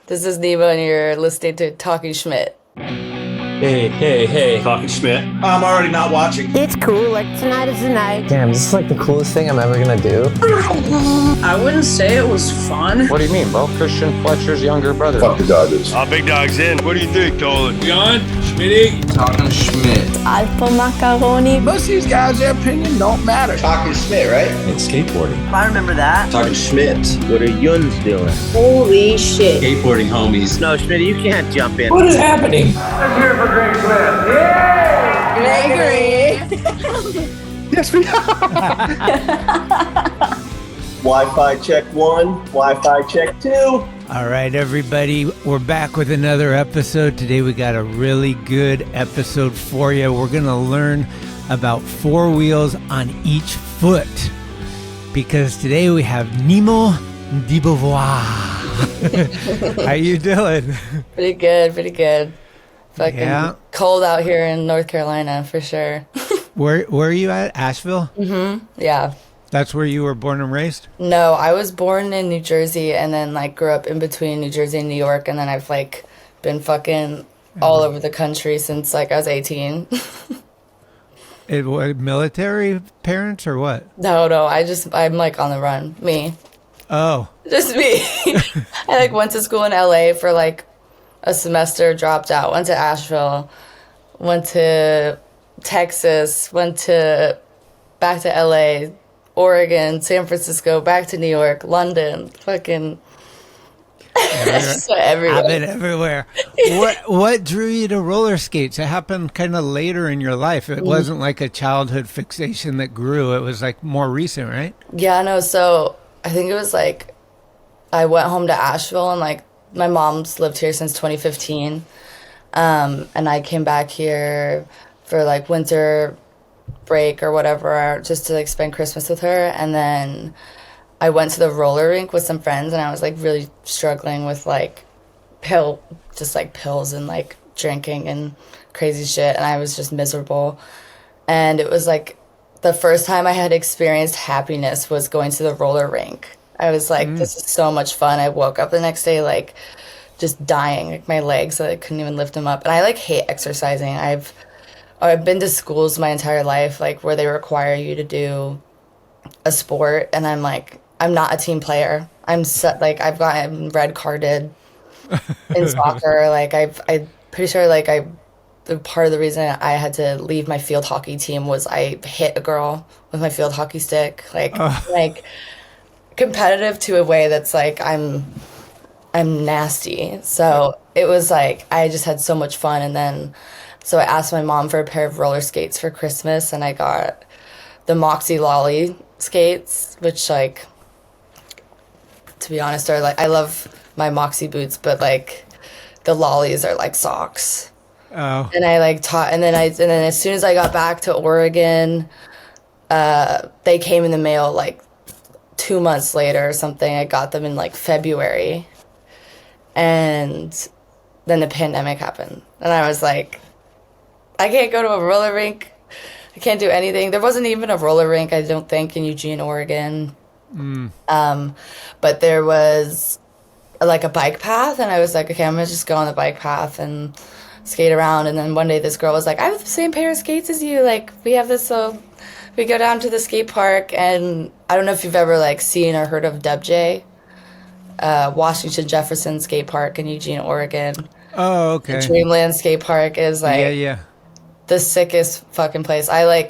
This is Nemo, and you're listening to Talkin Schmit. Hey, Talkin Schmit. I'm already not watching. It's cool, like tonight is the night. Damn, this is like the coolest thing I'm ever gonna do. I wouldn't say it was fun. What do you mean? Well, Christian Fletcher's younger brother. Fuck the Dodgers. Big Dog's in. What do you think, Tolan? We on? Schmitty? Talkin Schmit. Alpha macaroni. Most of these guys, their opinion don't matter. Talkin Schmit, right? It's skateboarding. I remember that. Talkin Schmit. What are yuns doing? Holy shit. Skateboarding homies. No, Schmitty, you can't jump in. What is happening? Let's hear it for Great Clip. Yay! Gregory! Yes, we Wi-Fi check 1, Wi-Fi check 2. All right, everybody, we're back with another episode. Today we got a really good episode for you. We're going to learn about four wheels on each foot because today we have Nemo DeBOVOISE. How you doing? Pretty good. Fucking cold out here in North Carolina, for sure. Where are you at? Asheville? Mm-hmm, yeah. That's where you were born and raised? No, I was born in New Jersey and then grew up in between New Jersey and New York, and then I've been fucking all over the country since I was 18. Military parents or what? No, I'm on the run. Me. Oh. Just me. I went to school in LA for a semester, dropped out, went to Asheville, went to Texas, back to LA, Oregon, San Francisco, back to New York, London, fucking everywhere. I've been everywhere. What drew you to roller skates? It happened kind of later in your life. It wasn't like a childhood fixation that grew. It was more recent, right? Yeah, no, so I think it was I went home to Asheville and my mom's lived here since 2015. And I came back here for winter break or whatever, just to spend Christmas with her. And then I went to the roller rink with some friends, and I was really struggling with pills and drinking and crazy shit, and I was just miserable. And it was the first time I had experienced happiness was going to the roller rink. I was this is so much fun. I woke up the next day just dying, my legs, so I couldn't even lift them up. And I hate exercising. I've been to schools my entire life where they require you to do a sport, and I'm not a team player. I'm I've gotten red carded in soccer. I'm pretty sure the part of the reason I had to leave my field hockey team was I hit a girl with my field hockey stick. Competitive to a way that's I'm nasty. So it was I just had so much fun. And then so I asked my mom for a pair of roller skates for Christmas, and I got the Moxie Lolly skates, which to be honest are I love my Moxie boots, but the lollies are socks. Oh. And I taught, and then as soon as I got back to Oregon, they came in the mail 2 months later or something. I got them in February, and then the pandemic happened, and I was I can't go to a roller rink. I can't do anything. There wasn't even a roller rink, I don't think, in Eugene, Oregon. But there was a bike path, and I was okay, I'm gonna just go on the bike path and skate around. And then one day this girl was I have the same pair of skates as you. We have this, so we go down to the skate park, and I don't know if you've ever seen or heard of Deb J. Washington Jefferson Skate Park in Eugene, Oregon. Oh, okay. The Dreamland Skate Park is yeah. the sickest fucking place. I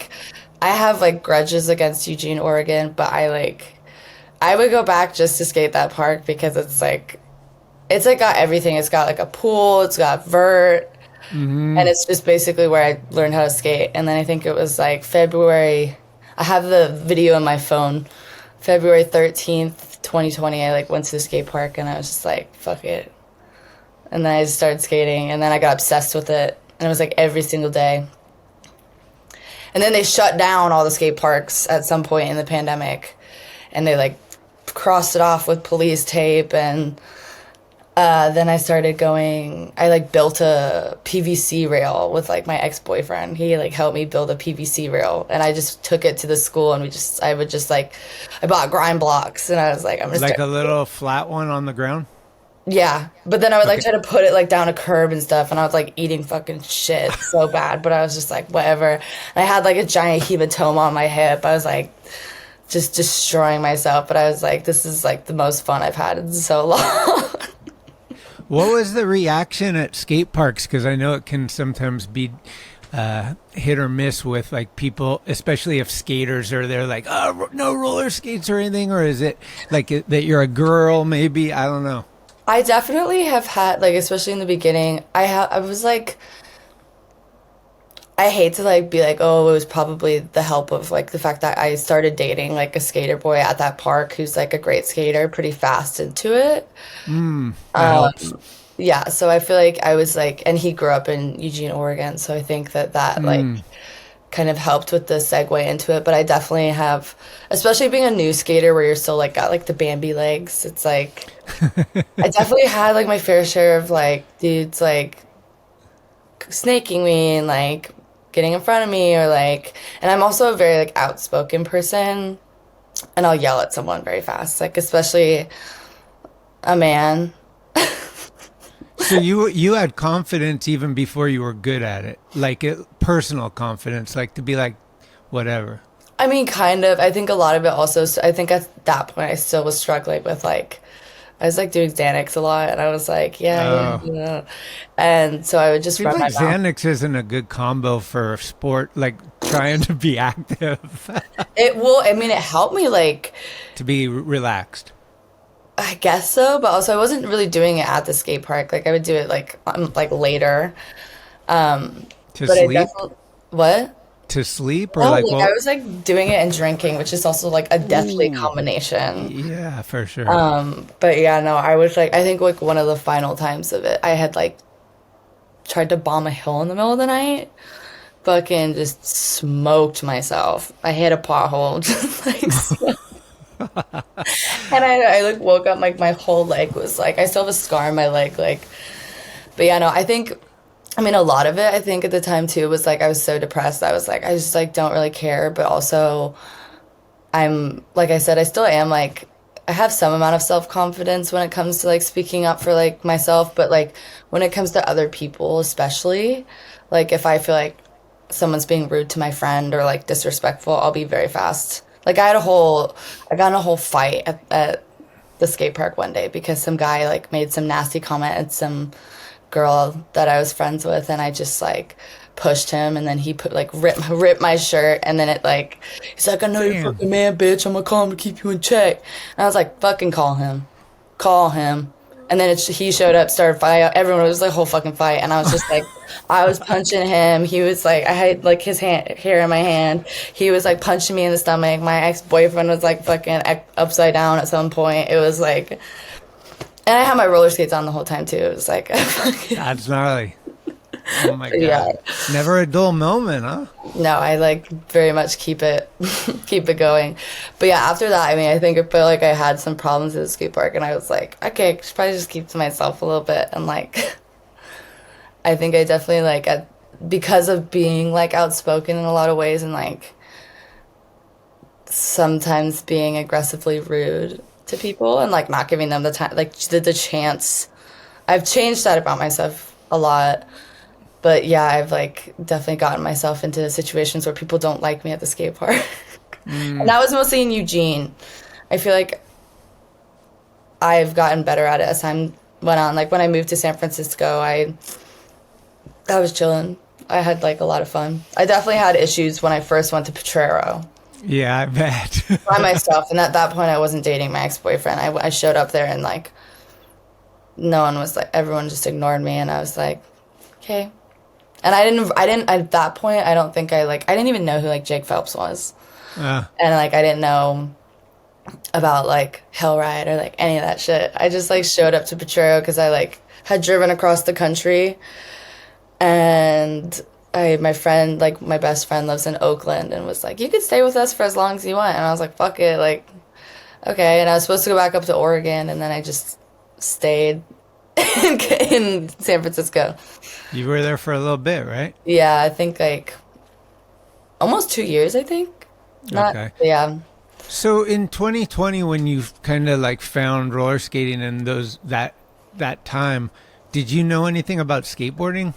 have grudges against Eugene, Oregon, but I would go back just to skate that park because it's got everything. It's got a pool, it's got vert, and it's just basically where I learned how to skate. And then I think it was February. I have the video on my phone. February 13th, 2020. I went to the skate park, and I was just fuck it. And then I just started skating, and then I got obsessed with it. And it was every single day. And then they shut down all the skate parks at some point in the pandemic. And they crossed it off with police tape. And then I started going, I built a PVC rail with my ex-boyfriend. He helped me build a PVC rail. And I just took it to the school, and I bought grind blocks. And I was I'm just a little flat one on the ground? Yeah, but then I would like try to put it like down a curb and stuff, and I was like eating fucking shit so bad. But I was just like, whatever. And I had like a giant hematoma on my hip. I was like, just destroying myself. But I was like, this is like the most fun I've had in so long. What was the reaction at skate parks? Because I know it can sometimes be hit or miss with like people, especially if skaters are there like, oh, no roller skates or anything, or is it like that you're a girl? Maybe, I don't know. I definitely have had, like, especially in the beginning, I was like, I hate to like be like, oh, it was probably the help of like the fact that I started dating like a skater boy at that park who's like a great skater pretty fast into it. That helps. Yeah, so I feel like I was like, and he grew up in Eugene, Oregon, so I think that like kind of helped with the segue into it. But I definitely have, especially being a new skater where you're still like got like the Bambi legs, it's like I definitely had like my fair share of like dudes like snaking me and like getting in front of me, or like, and I'm also a very like outspoken person, and I'll yell at someone very fast, like especially a man. So you had confidence even before you were good at it, like personal confidence, like to be like, whatever. I mean, kind of. I think a lot of it also, I think at that point I still was struggling with like, I was like doing Xanax a lot, and I was like, yeah. And so I would just run my mouth. Xanax isn't a good combo for sport, like trying to be active. It will, I mean, it helped me like to be relaxed. I guess so, but also I wasn't really doing it at the skate park. Like I would do it like later. To but sleep? What? To sleep or Oh, like I was like doing it and drinking, which is also like a deathly combination. Yeah, for sure. But yeah, no, I was like, I think like one of the final times of it, I had like tried to bomb a hill in the middle of the night. Fucking just smoked myself. I hit a pothole, just like. And I like woke up, like my whole leg was like, I still have a scar on my leg, like, but yeah, no, I think, I mean, a lot of it, I think at the time too, was like, I was so depressed. I was like, I just like don't really care, but also I'm, like I said, I still am like, I have some amount of self-confidence when it comes to like speaking up for like myself, but like when it comes to other people, especially, like if I feel like someone's being rude to my friend or like disrespectful, I'll be very fast. Like I got in a whole fight at the skate park one day because some guy like made some nasty comment at some girl that I was friends with, and I just like pushed him, and then he ripped my shirt, and then it like, he's like, I know you're fucking man, bitch, I'm gonna call him to keep you in check. And I was like, fucking call him. And then he showed up, started fight. Everyone was like, whole fucking fight. And I was just like, I was punching him. He was like, I had like his hair in my hand. He was like punching me in the stomach. My ex-boyfriend was like fucking upside down at some point. It was like, and I had my roller skates on the whole time too. It was like, that's gnarly. Oh my God. Yeah. Never a dull moment, huh? No, I like very much keep it going. But yeah, after that, I mean, I feel like I had some problems at the skate park, and I was like, okay, I should probably just keep to myself a little bit. And like, I think I definitely like, because of being like outspoken in a lot of ways, and like sometimes being aggressively rude to people and like not giving them the time, like the chance. I've changed that about myself a lot. But yeah, I've like definitely gotten myself into situations where people don't like me at the skate park. And that was mostly in Eugene. I feel like I've gotten better at it as time went on. Like when I moved to San Francisco, I was chilling. I had like a lot of fun. I definitely had issues when I first went to Potrero. Yeah, I bet. By myself. And at that point, I wasn't dating my ex-boyfriend. I showed up there and like, no one was like, everyone just ignored me. And I was like, okay. And I didn't, at that point, I don't think I didn't even know who, like, Jake Phelps was. And, like, I didn't know about, like, Hellride or, like, any of that shit. I just, like, showed up to Potrero because I, like, had driven across the country. And my friend, like, my best friend lives in Oakland and was like, you could stay with us for as long as you want. And I was like, fuck it, like, okay. And I was supposed to go back up to Oregon, and then I just stayed in San Francisco. You were there for a little bit, right? Yeah, I think like almost 2 years, I think. Okay. Yeah. So in 2020, when you kind of like found roller skating and that that time, did you know anything about skateboarding?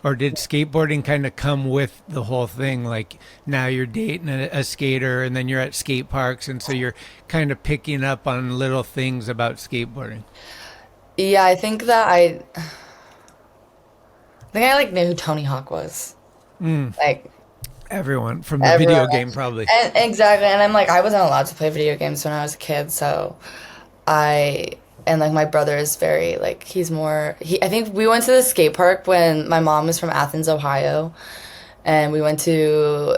Or did skateboarding kind of come with the whole thing? Like now you're dating a skater and then you're at skate parks. And so you're kind of picking up on little things about skateboarding. Yeah, I think that I like knew who Tony Hawk was. Like everyone from the video game probably. And, exactly. And I'm like, I wasn't allowed to play video games when I was a kid. So my brother is very like, I think we went to the skate park when my mom was from Athens, Ohio. And we went to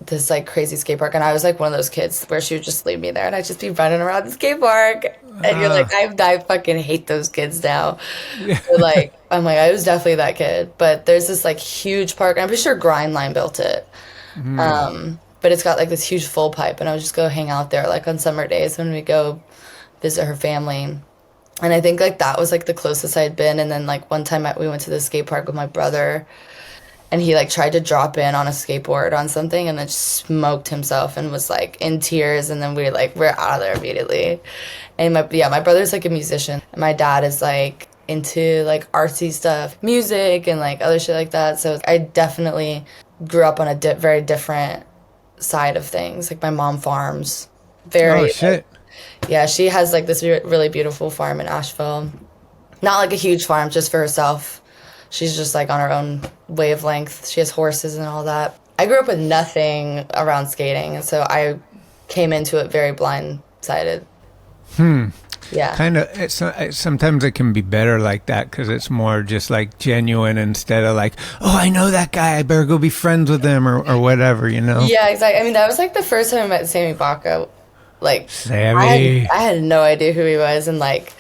this like crazy skate park. And I was like one of those kids where she would just leave me there and I'd just be running around the skate park. And you're like, I fucking hate those kids now. But like, I'm like, I was definitely that kid. But there's this like huge park. I'm pretty sure Grindline built it. But it's got like this huge full pipe. And I would just go hang out there like on summer days when we go visit her family. And I think like that was like the closest I'd been. And then like one time we went to the skate park with my brother. And he like tried to drop in on a skateboard on something and then just smoked himself and was like in tears. And then we're out of there immediately. And my brother's like a musician. And my dad is like into like artsy stuff, music and like other shit like that. So I definitely grew up on a very different side of things. Like my mom farms. Oh shit. Yeah, she has like this really beautiful farm in Asheville. Not like a huge farm, just for herself. She's just like on her own wavelength. She has horses and all that. I grew up with nothing around skating, and so I came into it very blindsided. Yeah. Kind of. Sometimes it can be better like that because it's more just like genuine instead of like, oh, I know that guy. I better go be friends with him or whatever, you know? Yeah, exactly. I mean, that was like the first time I met Sammy Baca. Like, Sammy. I had no idea who he was, and like,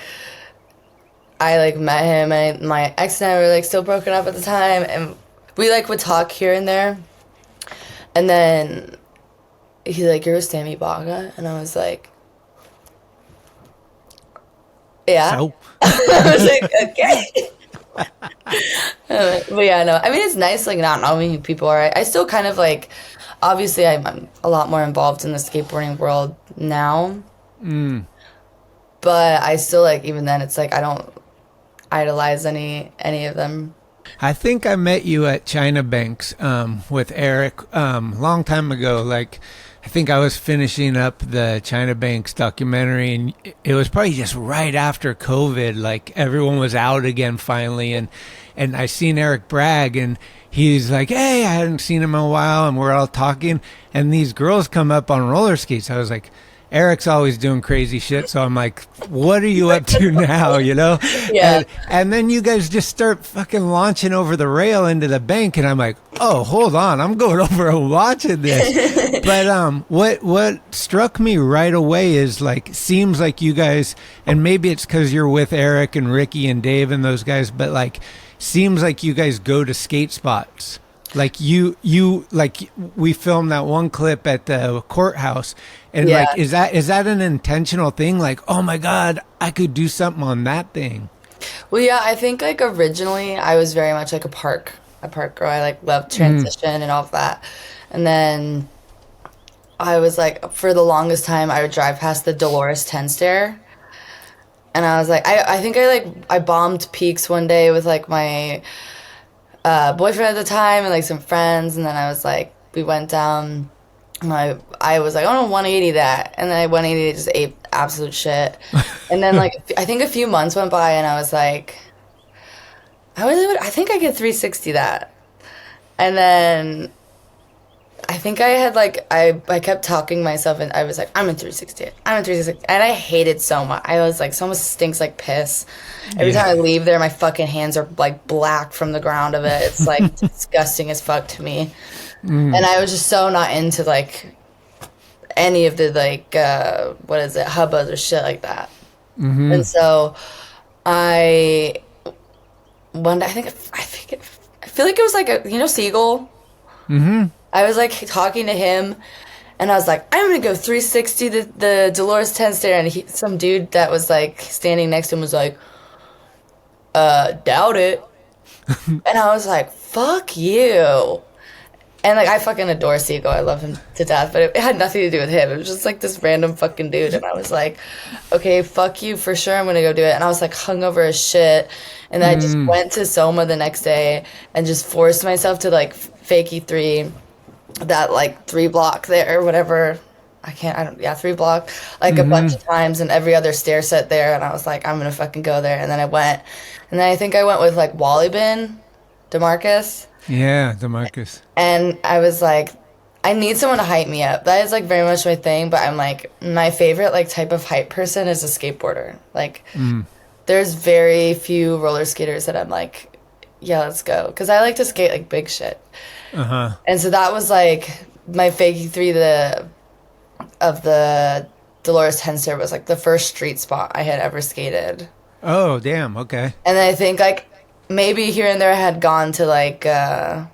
I like met him, and my ex and I were like still broken up at the time, and we like would talk here and there, and then he's like, "You're Sammy Baca," and I was like, "Yeah." So? I was like, "Okay." But yeah, no. I mean, it's nice like not knowing who people are. I still kind of like. Obviously, I'm a lot more involved in the skateboarding world now. But I still, like, even then, it's like I don't idolize any of them. I think I met you at China Banks with Eric long time ago. Like, I think I was finishing up the China Banks documentary, and it was probably just right after COVID. Like, everyone was out again finally, and I seen Eric brag, and he's like, hey, I hadn't seen him in a while, and we're all talking, and these girls come up on roller skates. I was like, Eric's always doing crazy shit, so I'm like, what are you up to now, you know? Yeah. And then you guys just start fucking launching over the rail into the bank, and I'm like, oh, hold on, I'm going over and watching this. But what struck me right away is, like, seems like you guys, and maybe it's because you're with Eric and Ricky and Dave and those guys, but, like, seems like you guys go to skate spots. Like you like we filmed that one clip at the courthouse, and Yeah. like is that an intentional thing? Like, oh my God, I could do something on that thing. Well, yeah, I think like originally I was very much like a park girl. I like loved transition and all of that. And then I was like, for the longest time, I would drive past the Dolores 10 stair. And I was like, I think I bombed peaks one day with like my boyfriend at the time and like some friends. And then I was like, we went down. And I was like, I want to 180 that. And then I 180 just ate absolute shit. And then like, I think a few months went by and I was like, I think I could 360 that. And then I think I had like, I kept talking myself and I was like, I'm in 360 it. I'm in 360. And I hate it so much. I was like, someone stinks like piss. Every time I leave there, my fucking hands are like black from the ground of it. It's like disgusting as fuck to me. And I was just so not into like any of the like, hubbas or shit like that. And so I feel like it was like Siegel. I was like talking to him, and I was like, I'm gonna go 360 the Dolores 10 stair, and some dude that was like standing next to him was like, doubt it. And I was like, fuck you. And like I fucking adore Seagull. I love him to death, but it had nothing to do with him. It was just like this random fucking dude, and I was like, okay, fuck you for sure. I'm gonna go do it. And I was like hungover as shit, and then I just went to Soma the next day and just forced myself to like fake E3, that like 3 block there or whatever. 3 block like a bunch of times, and every other stair set there. And I was like, I'm gonna fucking go there. And then I went, and then I think I went with like Wally Bin, DeMarcus. Yeah, DeMarcus. And I was like, I need someone to hype me up. That is like very much my thing, but I'm like, my favorite like type of hype person is a skateboarder. Like there's very few roller skaters that I'm like, yeah, let's go. Because I like to skate like big shit. And so that was like my fake E3 of the Dolores Tenser was like the first street spot I had ever skated. Oh, damn. Okay. And then I think like maybe here and there I had gone to like Third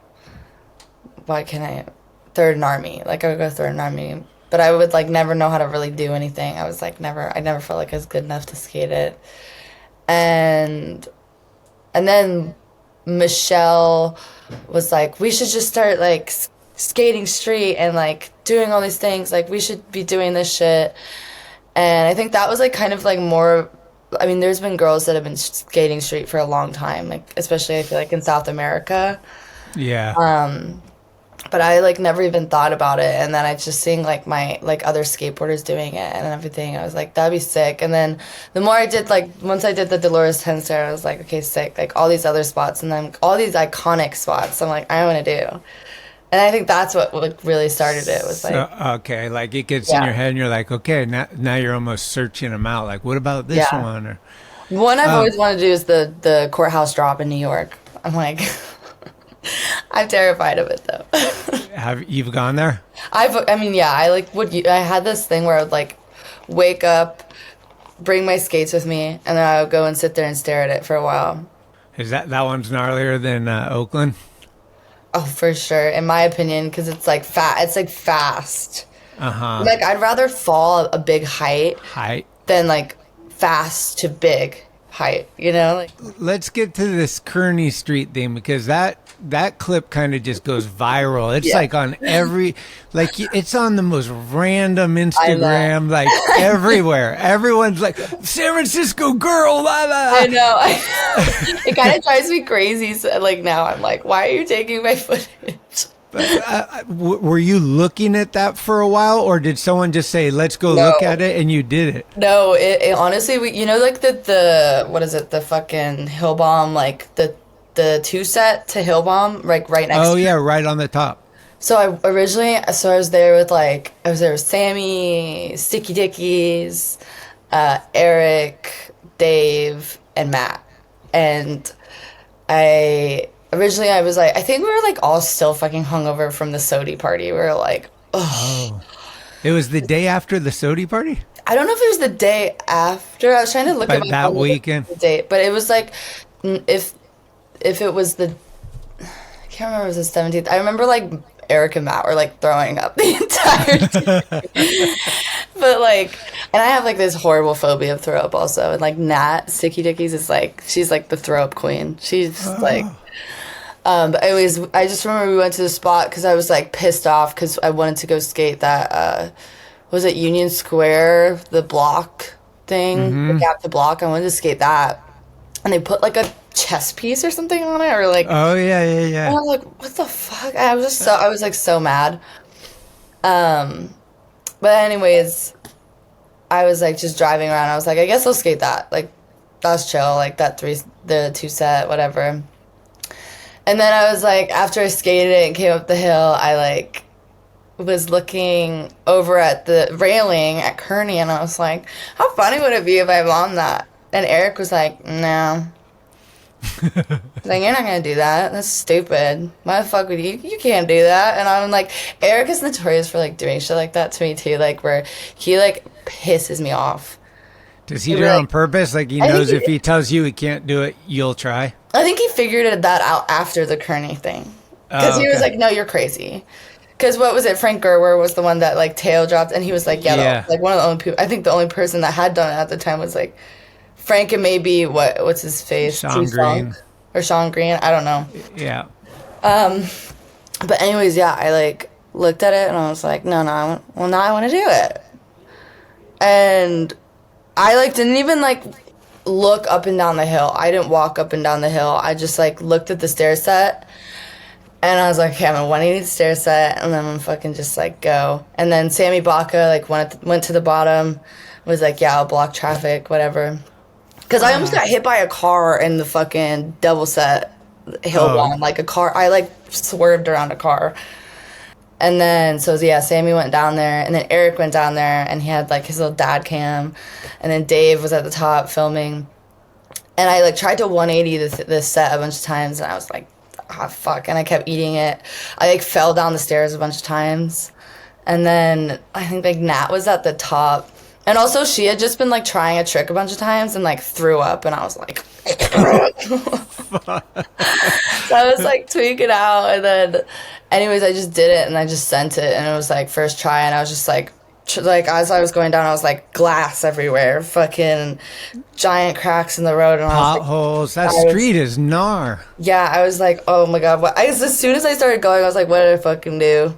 and Army. Like I would go to Third and Army, but I would like never know how to really do anything. I was like I never felt like I was good enough to skate it. And then Michelle was like, we should just start like skating street and like doing all these things. Like we should be doing this shit. And I think that was like kind of like more, I mean, there's been girls that have been skating street for a long time, like especially I feel like in South America. Yeah. But I like never even thought about it, and then I just seeing like my like other skateboarders doing it and everything. I was like, that'd be sick. And then the more I did, like once I did the Dolores Tenser, I was like, okay, sick. Like all these other spots, and then all these iconic spots. I'm like, I want to do. And I think that's what like really started it. Was like, okay, like it gets in your head, and you're like, okay, now you're almost searching them out. Like, what about this one? Or one I've always wanted to do is the courthouse drop in New York. I'm like, I'm terrified of it though. You've gone there? I had this thing where I would like wake up, bring my skates with me, and then I would go and sit there and stare at it for a while. Is that one's gnarlier than Oakland? Oh, for sure, in my opinion, because it's like it's like fast. Like I'd rather fall a big height than like fast to big height, you know? Like, let's get to this Kernney Street thing, because that clip kind of just goes viral. It's like on every, like it's on the most random Instagram, like everywhere. Everyone's like, San Francisco girl, la la. I know. It kind of drives me crazy. So, like now I'm like, why are you taking my footage? But, were you looking at that for a while, or did someone just say, let's go look at it, and you did it? No, it honestly, like the what is it, the fucking Hill Bomb, like the 2-set to Hill Bomb, like right next to yeah, right on the top. So I was there with Sammy, Sticky Dickies, Eric, Dave, and Matt. And Originally, I was like, I think we were like all still fucking hungover from the Sodi party. We were like, oh. It was the day after the Sodi party? I don't know if it was the day after. I was trying to look at my that weekend. The date, but it was like, if it was I can't remember if it was the 17th. I remember like Eric and Matt were like throwing up the entire time. But like, and I have like this horrible phobia of throw up also. And like Nat, Sticky Dickies is like, she's like the throw up queen. She's like... but anyways, I just remember we went to the spot because I was like pissed off because I wanted to go skate that, was it Union Square, the block thing, the gap to block. I wanted to skate that. And they put like a chess piece or something on it, or like, oh yeah. And I was like, what the fuck? I was like so mad. But anyways, I was like just driving around. I was like, I guess I'll skate that. Like, that's chill. Like the 2-set, whatever. And then I was like, after I skated it and came up the hill, I like was looking over at the railing at Kernney, and I was like, how funny would it be if I'm on that? And Eric was like, no. He's like, you're not gonna do that. That's stupid. Why the fuck would you? You can't do that. And I'm like, Eric is notorious for like doing shit like that to me too, like where he like pisses me off. Does he do it on purpose? Like he knows if he tells you he can't do it, you'll try? I think he figured that out after the Kernney thing. Because he was like, no, you're crazy. Because what was it? Frank Gerwer was the one that like tail dropped, and he was like, yeah. Like one of the only people, I think the only person that had done it at the time was like Frank and maybe what's his face? Sean Green. Or Sean Green. I don't know. Yeah. But anyways, yeah, I like looked at it and I was like, no, now I want to do it. And I like didn't even like look up and down the hill. I didn't walk up and down the hill. I just like looked at the stair set and I was like, okay, I'm a 180 stair set and then I'm fucking just like go. And then Sammy Baca like went to the bottom, was like, yeah, I'll block traffic, whatever. Because I almost got hit by a car in the fucking double set hill one. Like a car, I like swerved around a car. And then, so yeah, Sammy went down there, and then Eric went down there, and he had like his little dad cam, and then Dave was at the top filming. And I like tried to 180 this set a bunch of times, and I was like, ah, fuck, and I kept eating it. I like fell down the stairs a bunch of times. And then I think like Nat was at the top. And also she had just been like trying a trick a bunch of times and like threw up, and I was like, so I was like tweaking out, and then anyways, I just did it and I just sent it, and it was like first try, and I was just like as I was going down, I was like glass everywhere, fucking giant cracks in the road, and potholes. That street is gnar. Yeah, I was like, oh my god, as soon as I started going, I was like, what did I fucking do?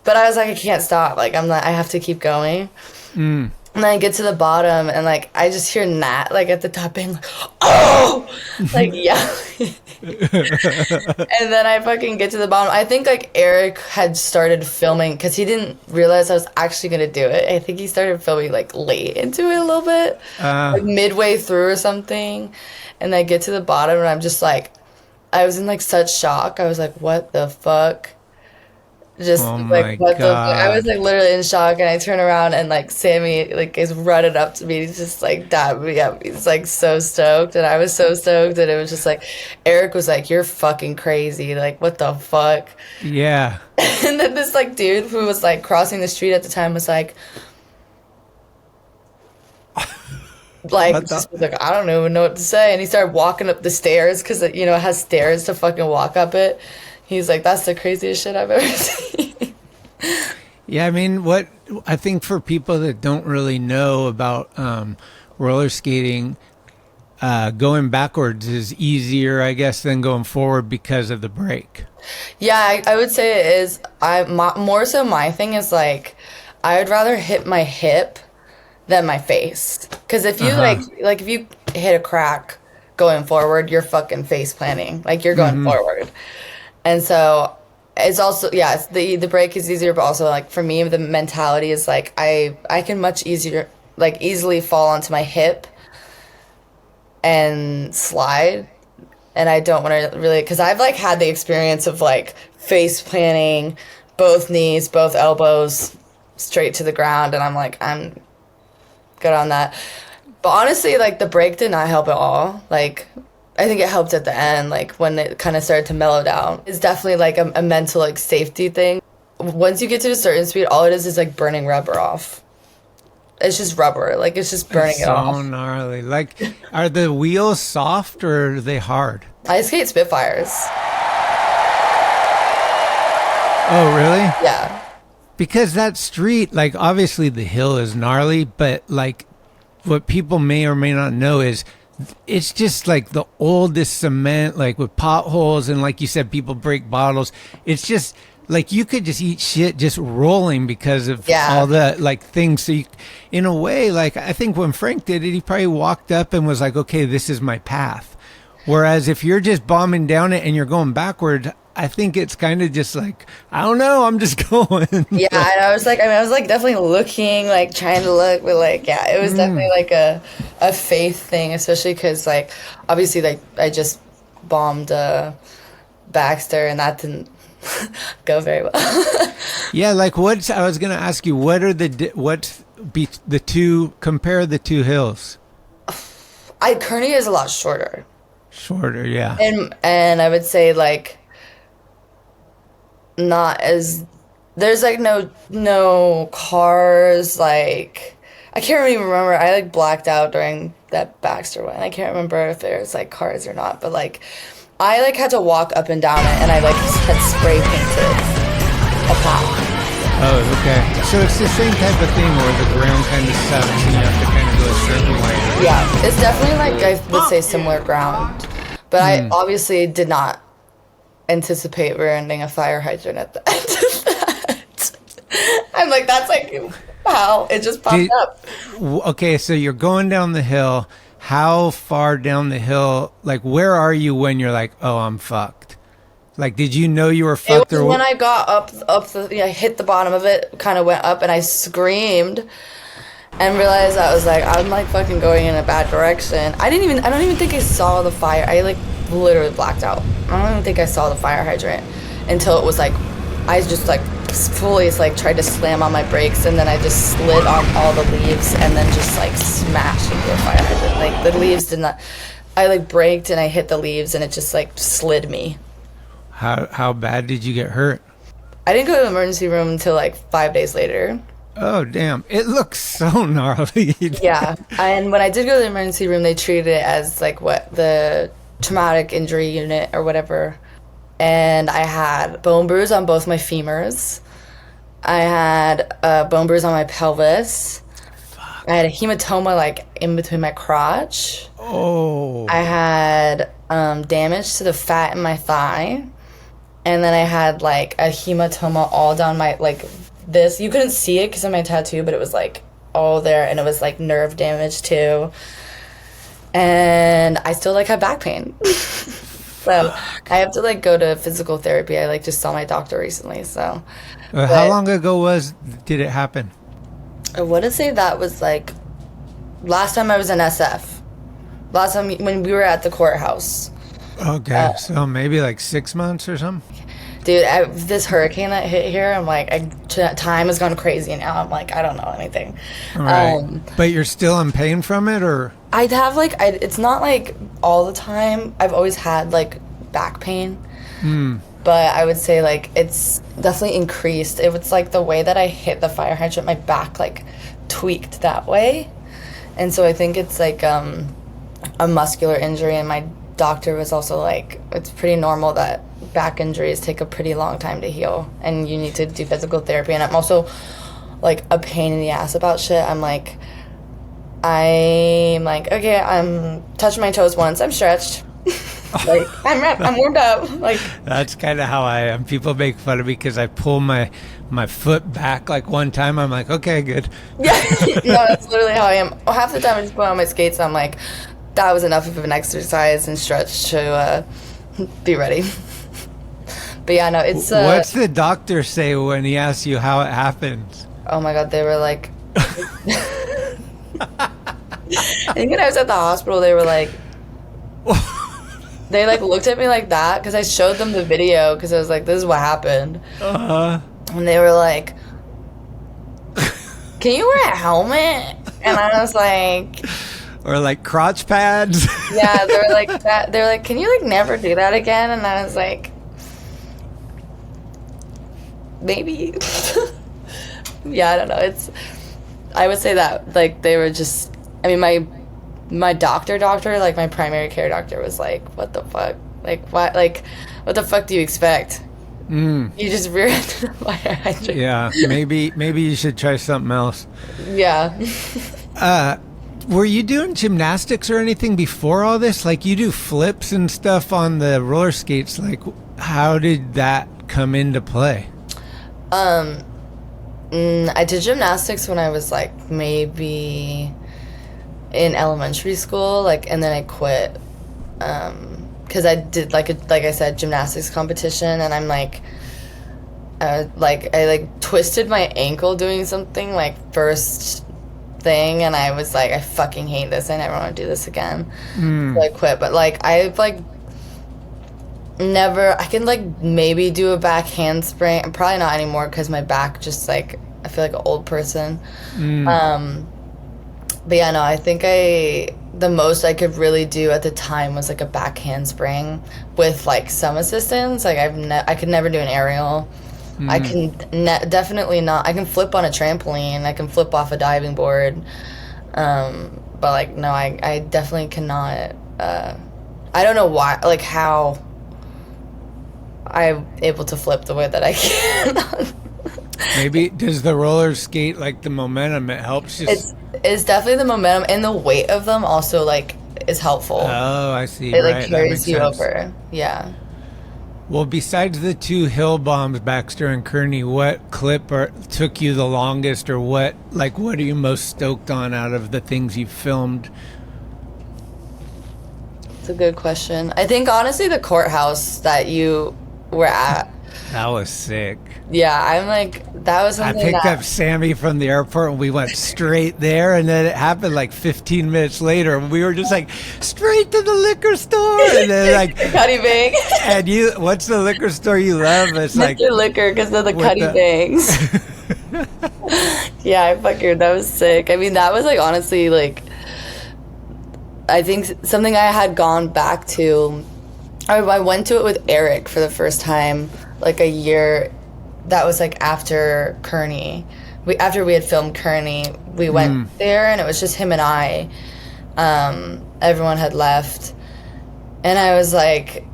But I was like, I can't stop. Like I have to keep going. And then I get to the bottom, and like I just hear Nat like at the top being like, oh, like yelling. And then I fucking get to the bottom. I think like Eric had started filming because he didn't realize I was actually gonna do it. I think he started filming like late into it a little bit, like midway through or something. And I get to the bottom, and I'm just like, I was in like such shock. I was like, what the fuck? Just like what the fuck? I was like literally in shock, and I turn around and like Sammy like is running up to me. He's just like dabbing me up. He's like so stoked, and I was so stoked, and it was just like Eric was like, "You're fucking crazy! Like what the fuck?" Yeah. And then this like dude who was like crossing the street at the time was like, just was like, I don't even know what to say, and he started walking up the stairs because it has stairs to fucking walk up it. He's like, that's the craziest shit I've ever seen. Yeah, I mean, what I think for people that don't really know about roller skating, going backwards is easier, I guess, than going forward because of the brake. Yeah, I would say it is. More so my thing is like, I would rather hit my hip than my face. Because if you like if you hit a crack going forward, you're fucking face planting. Like you're going forward. And so it's also, yeah, the brake is easier, but also like for me, the mentality is like I can much easily fall onto my hip and slide. And I don't want to really, because I've like had the experience of like face planting, both knees, both elbows straight to the ground. And I'm like, I'm good on that. But honestly, like the brake did not help at all. Like, I think it helped at the end, like when it kind of started to mellow down. It's definitely like a mental like safety thing. Once you get to a certain speed, all it is like burning rubber off. It's just rubber, like it's just burning it off. So gnarly. Like, are the wheels soft or are they hard? I skate Spitfires. Oh, really? Yeah. Because that street, like obviously the hill is gnarly, but like what people may or may not know is it's just like the oldest cement, like with potholes, and like you said, people break bottles. It's just like you could just eat shit just rolling because of all the like things. So you, in a way, like I think when Frank did it, he probably walked up and was like, okay, this is my path. Whereas if you're just bombing down it and you're going backward, I think it's kind of just like, I don't know, I'm just going. Yeah, and I was like definitely looking, like trying to look, but like, yeah, it was definitely like a faith thing, especially because like, obviously like I just bombed Baxter and that didn't go very well. Yeah, like I was going to ask you, compare the two hills? Kernney is a lot shorter. Shorter, yeah. And I would say like, not as there's like no cars, like I can't even remember. I like blacked out during that Baxter one. I can't remember if there's like cars or not, but like I like had to walk up and down it, and I like had spray painted a path. Oh, okay. So it's the same type of thing where the ground kind of sucks and you have to kind of go a certain way. Yeah, it's definitely like I would say similar ground, but I obviously did not anticipate ruining a fire hydrant at the end of that. I'm like, that's like how it just popped up. Okay, so you're going down the hill. How far down the hill, like where are you when you're like, oh, I'm fucked? Like, did you know you were fucked? It was when I got I hit the bottom of it, kind of went up, and I screamed and realized I was like, I'm like fucking going in a bad direction. I don't even think I saw the fire. I like literally blacked out. I don't even think I saw the fire hydrant until it was like, I just like fully like tried to slam on my brakes, and then I just slid on all the leaves and then just like smashed into a fire hydrant. Like the leaves did not, I like braked and I hit the leaves and it just like slid me. How bad did you get hurt? I didn't go to the emergency room until like 5 days later. Oh, damn. It looks so gnarly. Yeah. And when I did go to the emergency room, they treated it as like the traumatic injury unit or whatever. And I had bone bruise on both my femurs. I had a bone bruise on my pelvis. Fuck. I had a hematoma like in between my crotch. Oh. I had damage to the fat in my thigh. And then I had like a hematoma all down my, like this. You couldn't see it because of my tattoo, but it was like all there, and it was like nerve damage too. And I still like have back pain. So I have to like go to physical therapy. I like just saw my doctor recently. So how long ago did it happen? I want to say that was like last time I was in SF. Last time when we were at the courthouse. Okay, so maybe like 6 months or something? Dude, this hurricane that hit here, I'm like, time has gone crazy now. I'm like, I don't know anything. Right. But you're still in pain from it, or? I'd have like, it's not like all the time. I've always had like back pain. But I would say like it's definitely increased. It was like the way that I hit the fire hydrant, my back like tweaked that way. And so I think it's like a muscular injury, and my doctor was also like, it's pretty normal that back injuries take a pretty long time to heal and you need to do physical therapy. And I'm also like a pain in the ass about shit. I'm like, okay, I'm touching my toes once, I'm stretched. Like I'm warmed up. Like that's kind of how I am. People make fun of me because I pull my foot back like one time. I'm like, okay, good. Yeah, no, that's literally how I am. Half the time I just put on my skates. I'm like, that was enough of an exercise and stretch to be ready. But yeah, no, it's... What's the doctor say when he asks you how it happens? Oh my God, they were like... I think when I was at the hospital, they were like... They like looked at me like that because I showed them the video because I was like, this is what happened. Uh-huh. And they were like, can you wear a helmet? And I was like... Or like crotch pads. Yeah, they were like that. They were like, can you like never do that again? And I was like, maybe. Yeah, I don't know. I would say that like they were just, I mean, my doctor, like my primary care doctor was like, what the fuck? Like what the fuck do you expect? You just rear ended a fire hydrant. Yeah, maybe you should try something else. Yeah. Were you doing gymnastics or anything before all this? Like you do flips and stuff on the roller skates. Like how did that come into play? I did gymnastics when I was like maybe in elementary school, like, and then I quit because I did like I said, gymnastics competition, and I'm like I twisted my ankle doing something like first thing, and I was like, I fucking hate this, I never want to do this again. So I quit. But like I've like never, I can like maybe do a back handspring, probably not anymore because my back just like, I feel like an old person. But yeah, no, I think the most I could really do at the time was like a back handspring with like some assistance. Like I could never do an aerial. I can definitely not. I can flip on a trampoline. I can flip off a diving board. But like, no, I definitely cannot. I don't know why, like how I'm able to flip the way that I can. Maybe does the roller skate, like the momentum, it helps you? It's definitely the momentum, and the weight of them also like is helpful. Oh, I see. It like carries you over. Yeah. Well, besides the 2 hill bombs, Baxter and Kernney, what clip took you the longest, or what are you most stoked on out of the things you filmed? It's a good question. I think honestly the courthouse that you were at. That was sick. Yeah, I'm like, that was I something picked up Sammy from the airport and we went straight there, and then it happened like 15 minutes later and we were just like, straight to the liquor store, and then like Cuddy Bang. And what's the liquor store you love? It's Mr. like Liquor, because of the Cuddy Bangs. Yeah, that was sick. I mean, that was like honestly like, I think something I had gone back to. I went to it with Eric for the first time like a year. That was like after Kernney. After we had filmed Kernney, we went there, and it was just him and I. Everyone had left, and I was like,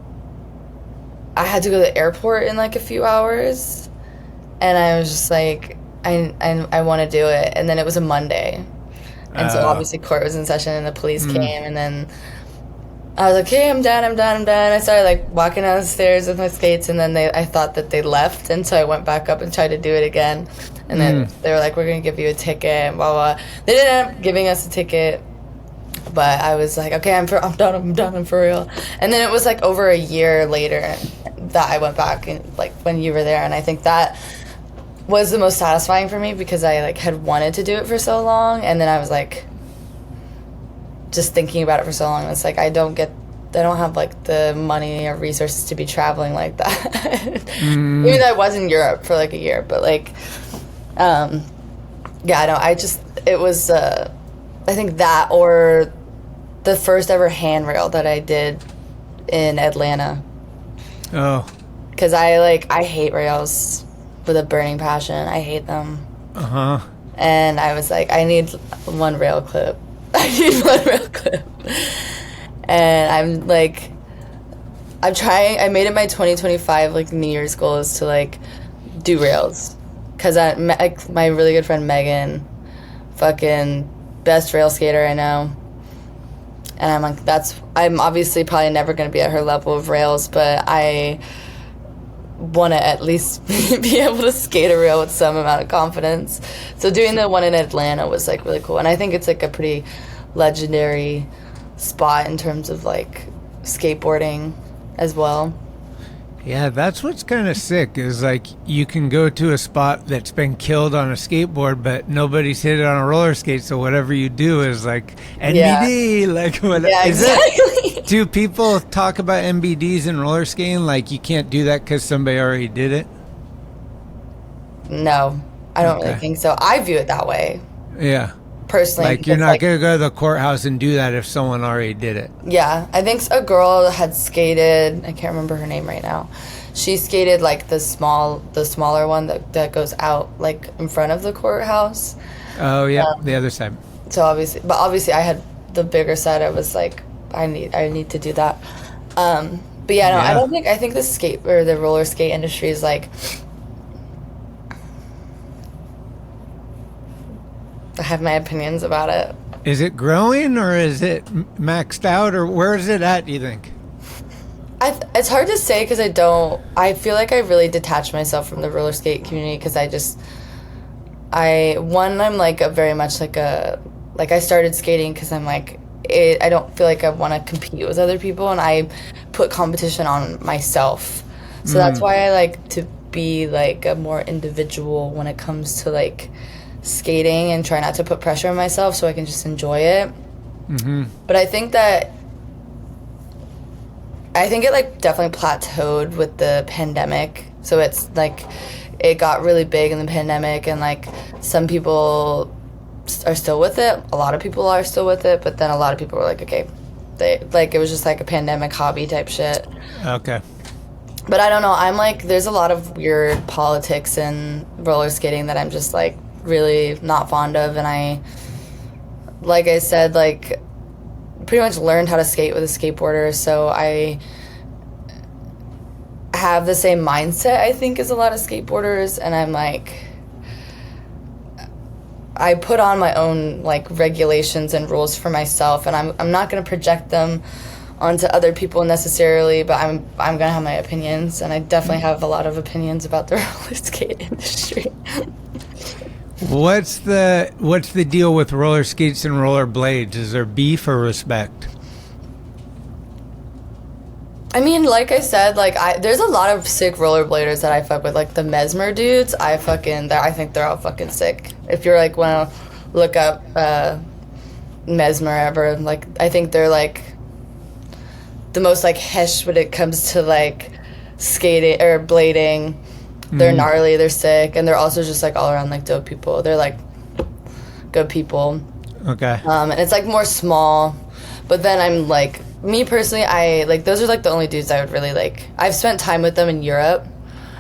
I had to go to the airport in like a few hours, and I was just like, I want to do it. And then it was a Monday, and so obviously court was in session, and the police came, and then I was like, okay, I'm done. I started like walking down the stairs with my skates, and then I thought that they left, and so I went back up and tried to do it again. And then they were like, we're going to give you a ticket, and blah, blah. They didn't end up giving us a ticket, but I was like, okay, I'm done, I'm for real. And then it was like over a year later that I went back, and like when you were there, and I think that was the most satisfying for me, because I like had wanted to do it for so long, and then I was like, just thinking about it for so long, it's like I don't have like the money or resources to be traveling like that. Even though I was in Europe for like a year, but like it was I think that, or the first ever handrail that I did in Atlanta. Oh, because I hate rails with a burning passion. I hate them. And I was like, I need one rail clip. And I'm trying. I made it my 2025 like New Year's goal is to like do rails, because my really good friend Megan, fucking best rail skater I know, and I'm like, I'm obviously probably never gonna be at her level of rails, but I want to at least be able to skate a rail with some amount of confidence. So doing the one in Atlanta was like really cool, and I think it's like a pretty legendary spot in terms of like skateboarding as well. yeah, that's what's kind of sick, is like you can go to a spot that's been killed on a skateboard, but nobody's hit it on a roller skate, so whatever you do is like NBD. Like what? Yeah, exactly. Do people talk about NBDs in roller skating like you can't do that because somebody already did it? No, I don't really think so. I view it that way. Yeah. Personally, like you're not going to go to the courthouse and do that if someone already did it. Yeah, I think a girl had skated, I can't remember her name right now. She skated like the smaller one that goes out like in front of the courthouse. Oh yeah, the other side. So obviously I had the bigger side. I was like, I need to do that. But yeah, no, yeah. I think the skate or the roller skate industry is like, I have my opinions about it. Is it growing, or is it maxed out, or where is it at, do you think? It's hard to say, because I feel like I really detached myself from the roller skate community, because I'm like a very much like I started skating because I'm like, I don't feel like I want to compete with other people, and I put competition on myself. So that's why I like to be like a more individual when it comes to like skating, and try not to put pressure on myself so I can just enjoy it. But I think it like definitely plateaued with the pandemic. So it's like it got really big in the pandemic, and like some people are still with it, a lot of people are still with it, but then a lot of people were like, okay, it was just like a pandemic hobby type shit. Okay. But I don't know, I'm like, there's a lot of weird politics in roller skating that I'm just like really not fond of, and I said, like, pretty much learned how to skate with a skateboarder, so I have the same mindset, I think, as a lot of skateboarders, and I'm like, I put on my own like regulations and rules for myself, and I'm not going to project them onto other people necessarily, but I'm gonna have my opinions, and I definitely have a lot of opinions about the roller skate industry. What's the deal with roller skates and roller blades? Is there beef or respect? I mean, like I said, like there's a lot of sick rollerbladers that I fuck with, like the Mesmer dudes. I think they're all fucking sick. If you're like wanna look up Mesmer ever, like I think they're like the most like hesh when it comes to like skating or blading. They're gnarly, they're sick, and they're also just like all around like dope people. They're like good people. Okay. And it's like more small, but then I'm like, me personally, I like those are like the only dudes I would really like. I've spent time with them in Europe,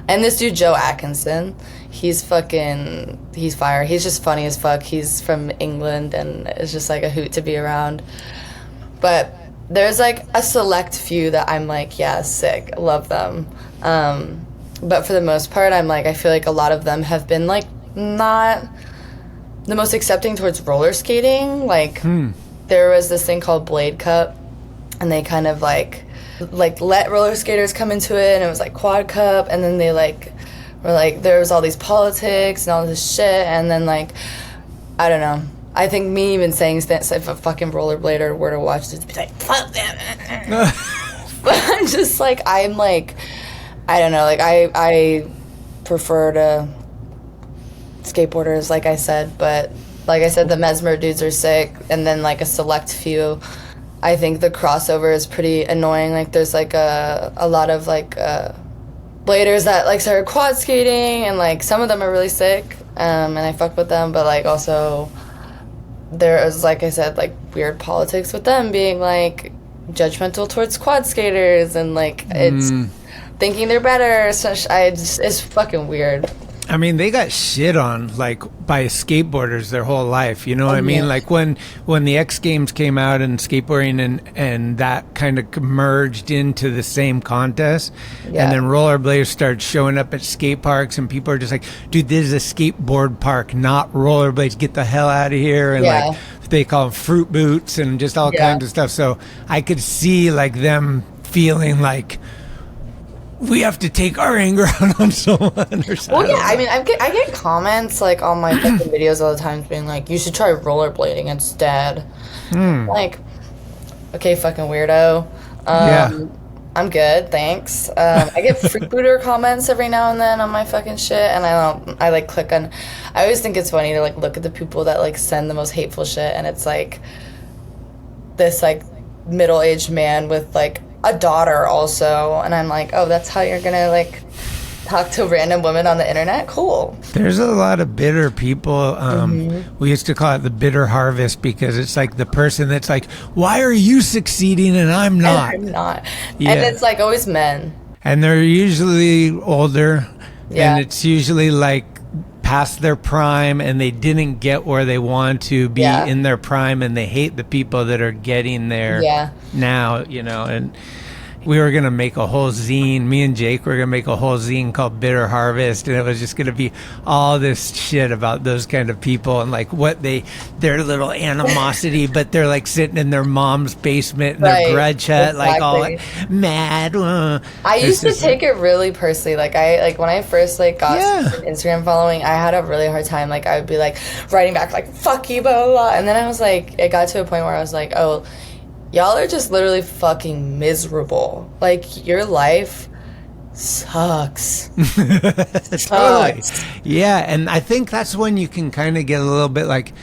and this dude Joe Atkinson, he's fire. He's just funny as fuck. He's from England, and it's just like a hoot to be around. But there's like a select few that I'm like, yeah, sick, love them. But for the most part, I'm like, I feel like a lot of them have been like not the most accepting towards roller skating. Like there was this thing called Blade Cup, and they kind of like let roller skaters come into it, and it was like Quad Cup, and then they like were like there was all these politics and all this shit, and then like I don't know. I think me even saying that if a fucking rollerblader were to watch this, be like, fuck them. But I'm just like, I'm like, I don't know, like I prefer to skateboarders, like I said, but like I said, the Mesmer dudes are sick, and then like a select few. I think the crossover is pretty annoying. Like there's like a lot of like bladers that like started quad skating, and like some of them are really sick, and I fuck with them, but like also there is, like I said, like weird politics with them being like judgmental towards quad skaters, and like it's thinking they're better. So it's fucking weird. I mean, they got shit on like by skateboarders their whole life. You know what I mean? Yeah. Like when the X Games came out and skateboarding and that kind of merged into the same contest, and then rollerbladers started showing up at skate parks, and people are just like, dude, this is a skateboard park, not rollerblades. Get the hell out of here. And like they call them fruit boots and just all kinds of stuff. So I could see like them feeling like, we have to take our anger out on someone or something. Well, yeah, I mean, I get comments like on my fucking videos all the time being like, you should try rollerblading instead. Like, okay, fucking weirdo. I'm good, thanks. I get freebooter comments every now and then on my fucking shit, and I like click on. I always think it's funny to like look at the people that like send the most hateful shit, and it's like this like middle-aged man with like a daughter also, and I'm like, oh, that's how you're gonna like talk to random women on the internet? Cool. There's a lot of bitter people. We used to call it the bitter harvest, because it's like the person that's like, why are you succeeding and I'm not? And I'm not. Yeah. And it's like always men. And they're usually older, Yeah. and it's usually like past their prime, and they didn't get where they want to be in their prime, and they hate the people that are getting there now, you know. And we were going to make a whole zine, me and Jake were going to make a whole zine called Bitter Harvest, and it was just going to be all this shit about those kind of people and like what their little animosity, but they're like sitting in their mom's basement in their grudge hut, like all like, mad. I used to take it really personally. Like when I first like got an Instagram following, I had a really hard time. Like I would be like writing back like, fuck you, blah, blah, blah. And then I was like, it got to a point where I was like, oh, y'all are just literally fucking miserable. Like, your life sucks. Totally. Yeah, and I think that's when you can kind of get a little bit like,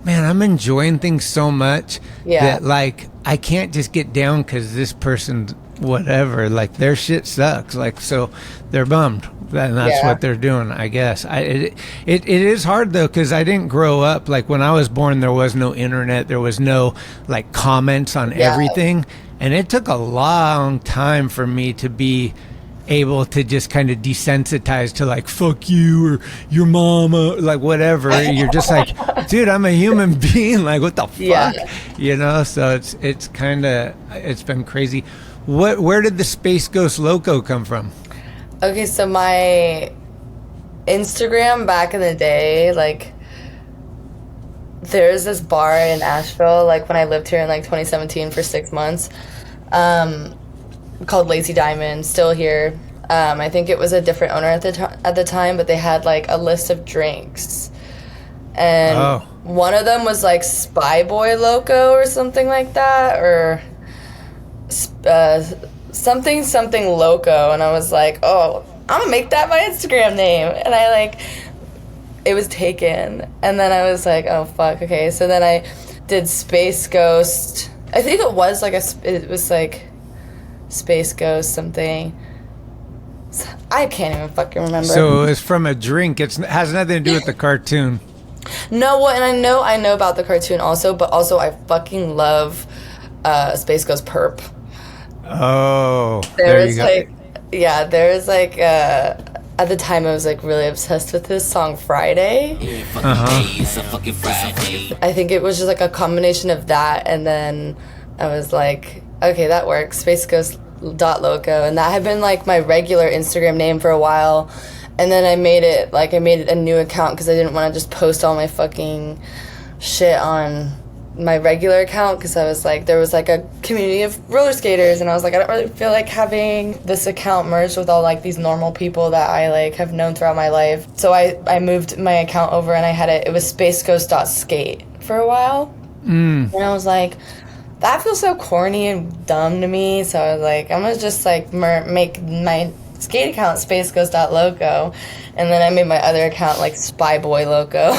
man, I'm enjoying things so much that, like, I can't just get down because this person, whatever, like, their shit sucks. Like, so they're bummed. And that's what they're doing, I guess. It is hard, though, because I didn't grow up. Like, when I was born, there was no internet. There was no, like, comments on everything. And it took a long time for me to be able to just kind of desensitize to, like, fuck you or your mama, like, whatever. You're just like, dude, I'm a human being. Like, what the fuck? You know? So it's kind of, it's been crazy. Where did the Space Ghost Loco come from? Okay, so my Instagram back in the day, like, there's this bar in Asheville, like, when I lived here in, like, 2017 for 6 months. called Lazy Diamond, still here. I think it was a different owner at the time, but they had like a list of drinks, and one of them was like Spy Boy Loco or something like that, or something Loco, and I was like, oh, I'm gonna make that my Instagram name, and I like, it was taken, and then I was like, oh fuck, okay, so then I did Space Ghost. I think it was like it was like Space Ghost something. I can't even fucking remember. So it's from a drink. It has nothing to do with the cartoon. No, well, and I know about the cartoon also, but also I fucking love Space Ghost Perp. Oh, there you go. There's like at the time I was like really obsessed with this song Friday. I think it was just like a combination of that, and then I was like, okay, that works. Space Ghost .loco, and that had been like my regular Instagram name for a while, and then I made it a new account because I didn't want to just post all my fucking shit on my regular account, because I was like, there was like a community of roller skaters, and I was like, I don't really feel like having this account merged with all like these normal people that I like have known throughout my life. So I moved my account over, and I had it was spaceghost.skate for a while, and I was like, that feels so corny and dumb to me, so I was like, I'm gonna just like make my skate account spaceghost.loco, and then I made my other account like Spy Boy Loco.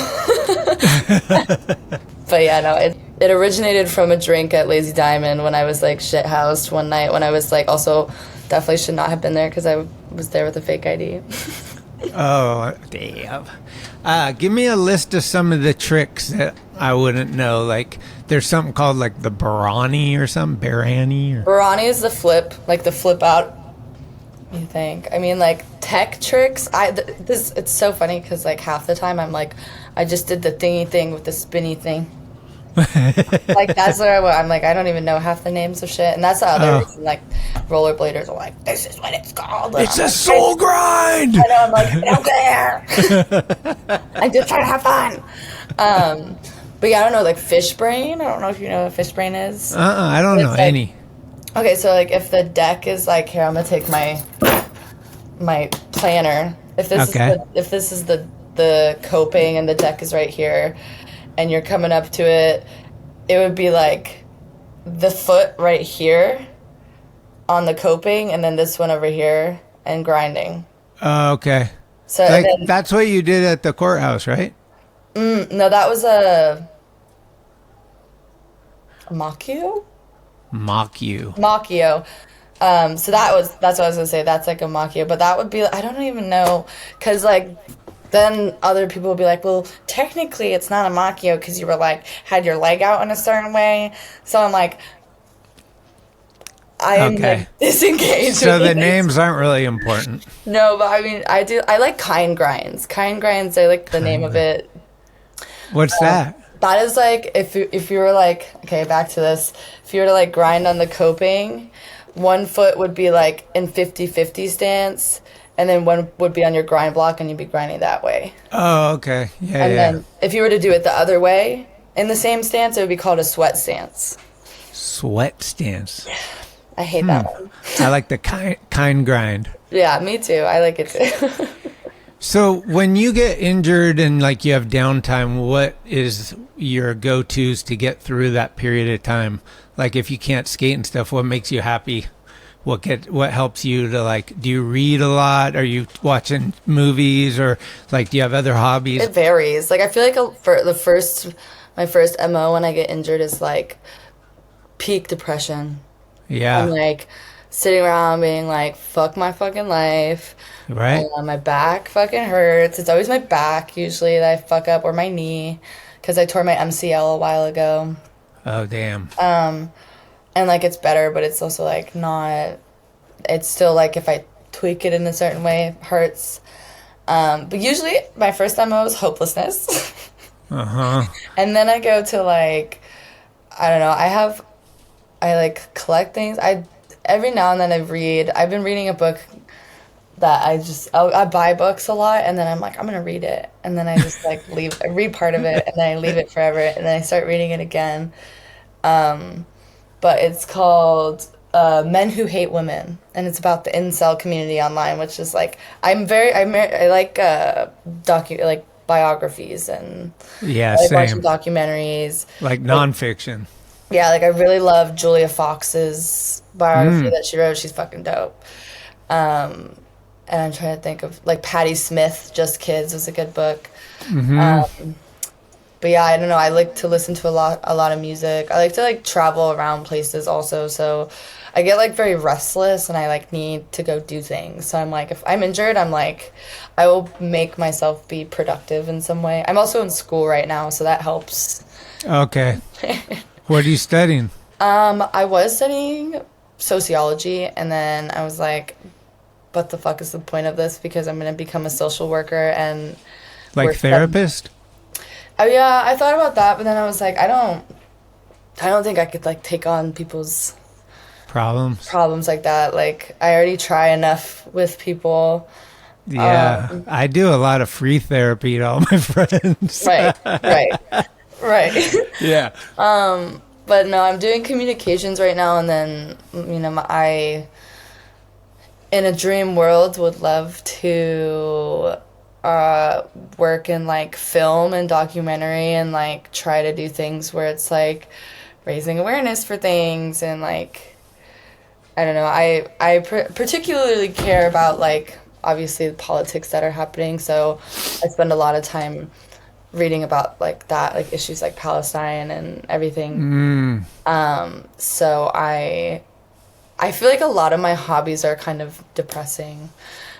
But yeah, no, it originated from a drink at Lazy Diamond when I was like shithoused one night, when I was like, also definitely should not have been there because I was there with a fake ID. Oh, damn. Give me a list of some of the tricks that I wouldn't know. Like, there's something called like the Barani or something, Barani. Barani is the flip, like the flip out. You think? I mean, like tech tricks. It's so funny because like half the time I'm like, I just did the thingy thing with the spinny thing. Like that's what I'm like, I don't even know half the names of shit, and that's the other reason like rollerbladers are like, this is what it's called. It's a soul grind. I know, I'm like, I don't care. I'm just trying to have fun. But yeah, I don't know, like fish brain. I don't know if you know what fish brain is. I don't know any. Okay, so like if the deck is like, here, I'm gonna take my planner. If this is the coping and the deck is right here, and you're coming up to it, it would be like the foot right here on the coping, and then this one over here, and grinding. Okay. So like, that's what you did at the courthouse, right? No, that was a Machio. So that's what I was gonna say. That's like a Machio, but that would be, I don't even know, because like then other people will be like, well, technically it's not a Machio because you were like had your leg out in a certain way. So I'm like, I am like disengaged. So the names aren't really important. No, but I mean, I like kind grinds. Kind grinds, I like the name of it. What's that? That is like, if you were like, okay, back to this. If you were to like grind on the coping, one foot would be like in 50-50 stance, and then one would be on your grind block, and you'd be grinding that way. Oh, okay. Yeah, and then if you were to do it the other way, in the same stance, it would be called a sweat stance. Sweat stance. I hate that one. I like the kind grind. Yeah, me too. I like it too. So when you get injured and like you have downtime, what is your go-tos to get through that period of time? Like if you can't skate and stuff, what makes you happy? What helps you to like, do you read a lot? Are you watching movies, or like do you have other hobbies? It varies. Like I feel like for my first MO when I get injured is like peak depression. Yeah. I'm like sitting around being like, fuck my fucking life. Right. My back fucking hurts. It's always my back usually that I fuck up, or my knee, because I tore my MCL a while ago. Oh, damn. And like it's better, but it's also like not, it's still like if I tweak it in a certain way, it hurts. But usually my first MO is hopelessness. And then I go to like, I don't know, I like collect things. Every now and then I've been reading a book that I buy books a lot, and then I'm like, I'm gonna read it, and then I just like I read part of it, and then I leave it forever, and then I start reading it again. But it's called Men Who Hate Women, and it's about the incel community online, which is like I like biographies and Yeah, I like watching same. documentaries. Like nonfiction. Yeah, like I really love Julia Fox's biography that she wrote. She's fucking dope. And I'm trying to think of like Patti Smith, Just Kids was a good book. But yeah, I don't know. I like to listen to a lot of music. I like to like travel around places also. So I get like very restless and I like need to go do things. So I'm like, if I'm injured, I'm like, I will make myself be productive in some way. I'm also in school right now, so that helps. Okay. What are you studying? I was studying sociology, and then I was like, what the fuck is the point of this? Because I'm going to become a social worker and Like therapist? Oh yeah, I thought about that, but then I was like, I don't think I could like take on people's problems like that. Like I already try enough with people. Yeah, I do a lot of free therapy to all my friends. Right. Yeah. But no, I'm doing communications right now, and then I, in a dream world, would love to work in like film and documentary and like try to do things where it's like raising awareness for things and like I don't know, I particularly care about like obviously the politics that are happening, so I spend a lot of time reading about like that, like issues like Palestine and everything. So I feel like a lot of my hobbies are kind of depressing.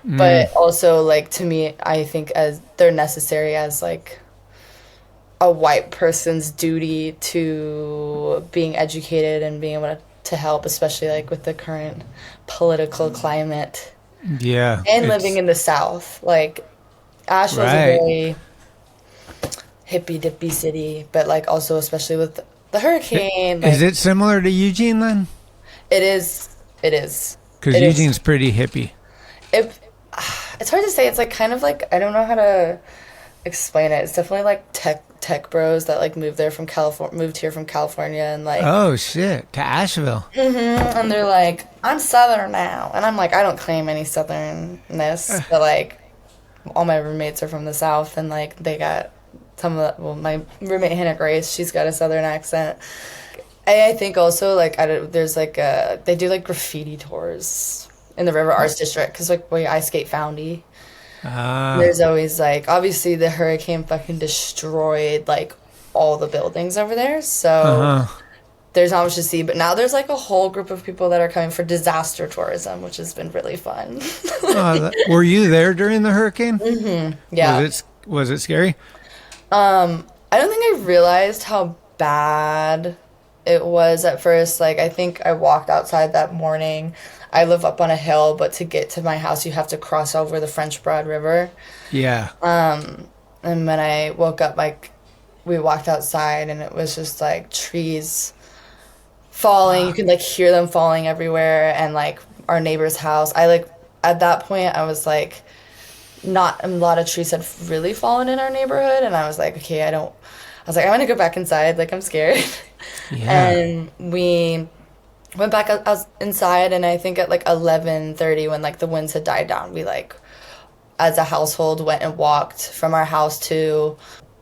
But also, like, to me, I think as they're necessary as, like, a white person's duty to being educated and being able to help, especially, like, with the current political climate. Yeah. And living in the South. Like, Asheville's a very hippy-dippy city, but, like, also especially with the hurricane. Like, is it similar to Eugene, then? It is. Because Eugene's pretty hippie. It's hard to say. It's like kind of like I don't know how to explain it. It's definitely like tech bros that like moved here from California and like oh shit to Asheville. And they're like, I'm Southern now, and I'm like, I don't claim any Southernness, but like all my roommates are from the South, and like they got my roommate Hannah Grace, she's got a Southern accent. I think also like there's like they do like graffiti tours in the River Arts District, because like where I skate Foundy. There's always like obviously the hurricane fucking destroyed like all the buildings over there, so there's not much to see. But now there's like a whole group of people that are coming for disaster tourism, which has been really fun. Were you there during the hurricane? Yeah. Was it scary? I don't think I realized how bad it was at first. Like I think I walked outside that morning. I live up on a hill, but to get to my house, you have to cross over the French Broad River. Yeah. And when I woke up, like, we walked outside, and it was just, like, trees falling. You could, like, hear them falling everywhere, and, like, our neighbor's house. At that point, I was, like, not a lot of trees had really fallen in our neighborhood, and I was like, okay, I was like, I want to go back inside. Like, I'm scared. Yeah. And we went back inside, and I think at like 11:30 when like the winds had died down, we like as a household went and walked from our house to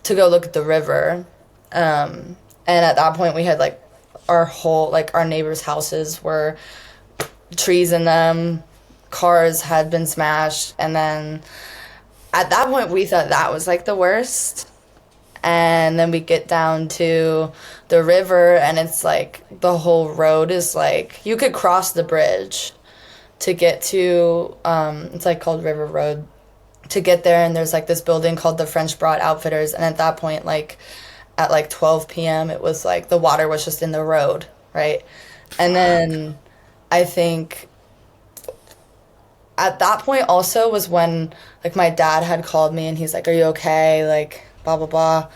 go look at the river. And at that point we had like our neighbors' houses were trees in them, cars had been smashed, and then at that point we thought that was like the worst. And then we get down to the river, and it's like the whole road is like you could cross the bridge to get to it's like called River Road to get there, and there's like this building called the French Broad Outfitters, and at that point like at like 12 p.m. it was like the water was just in the road, right? And then I think at that point also was when like my dad had called me, and he's like, are you okay? Like blah blah blah,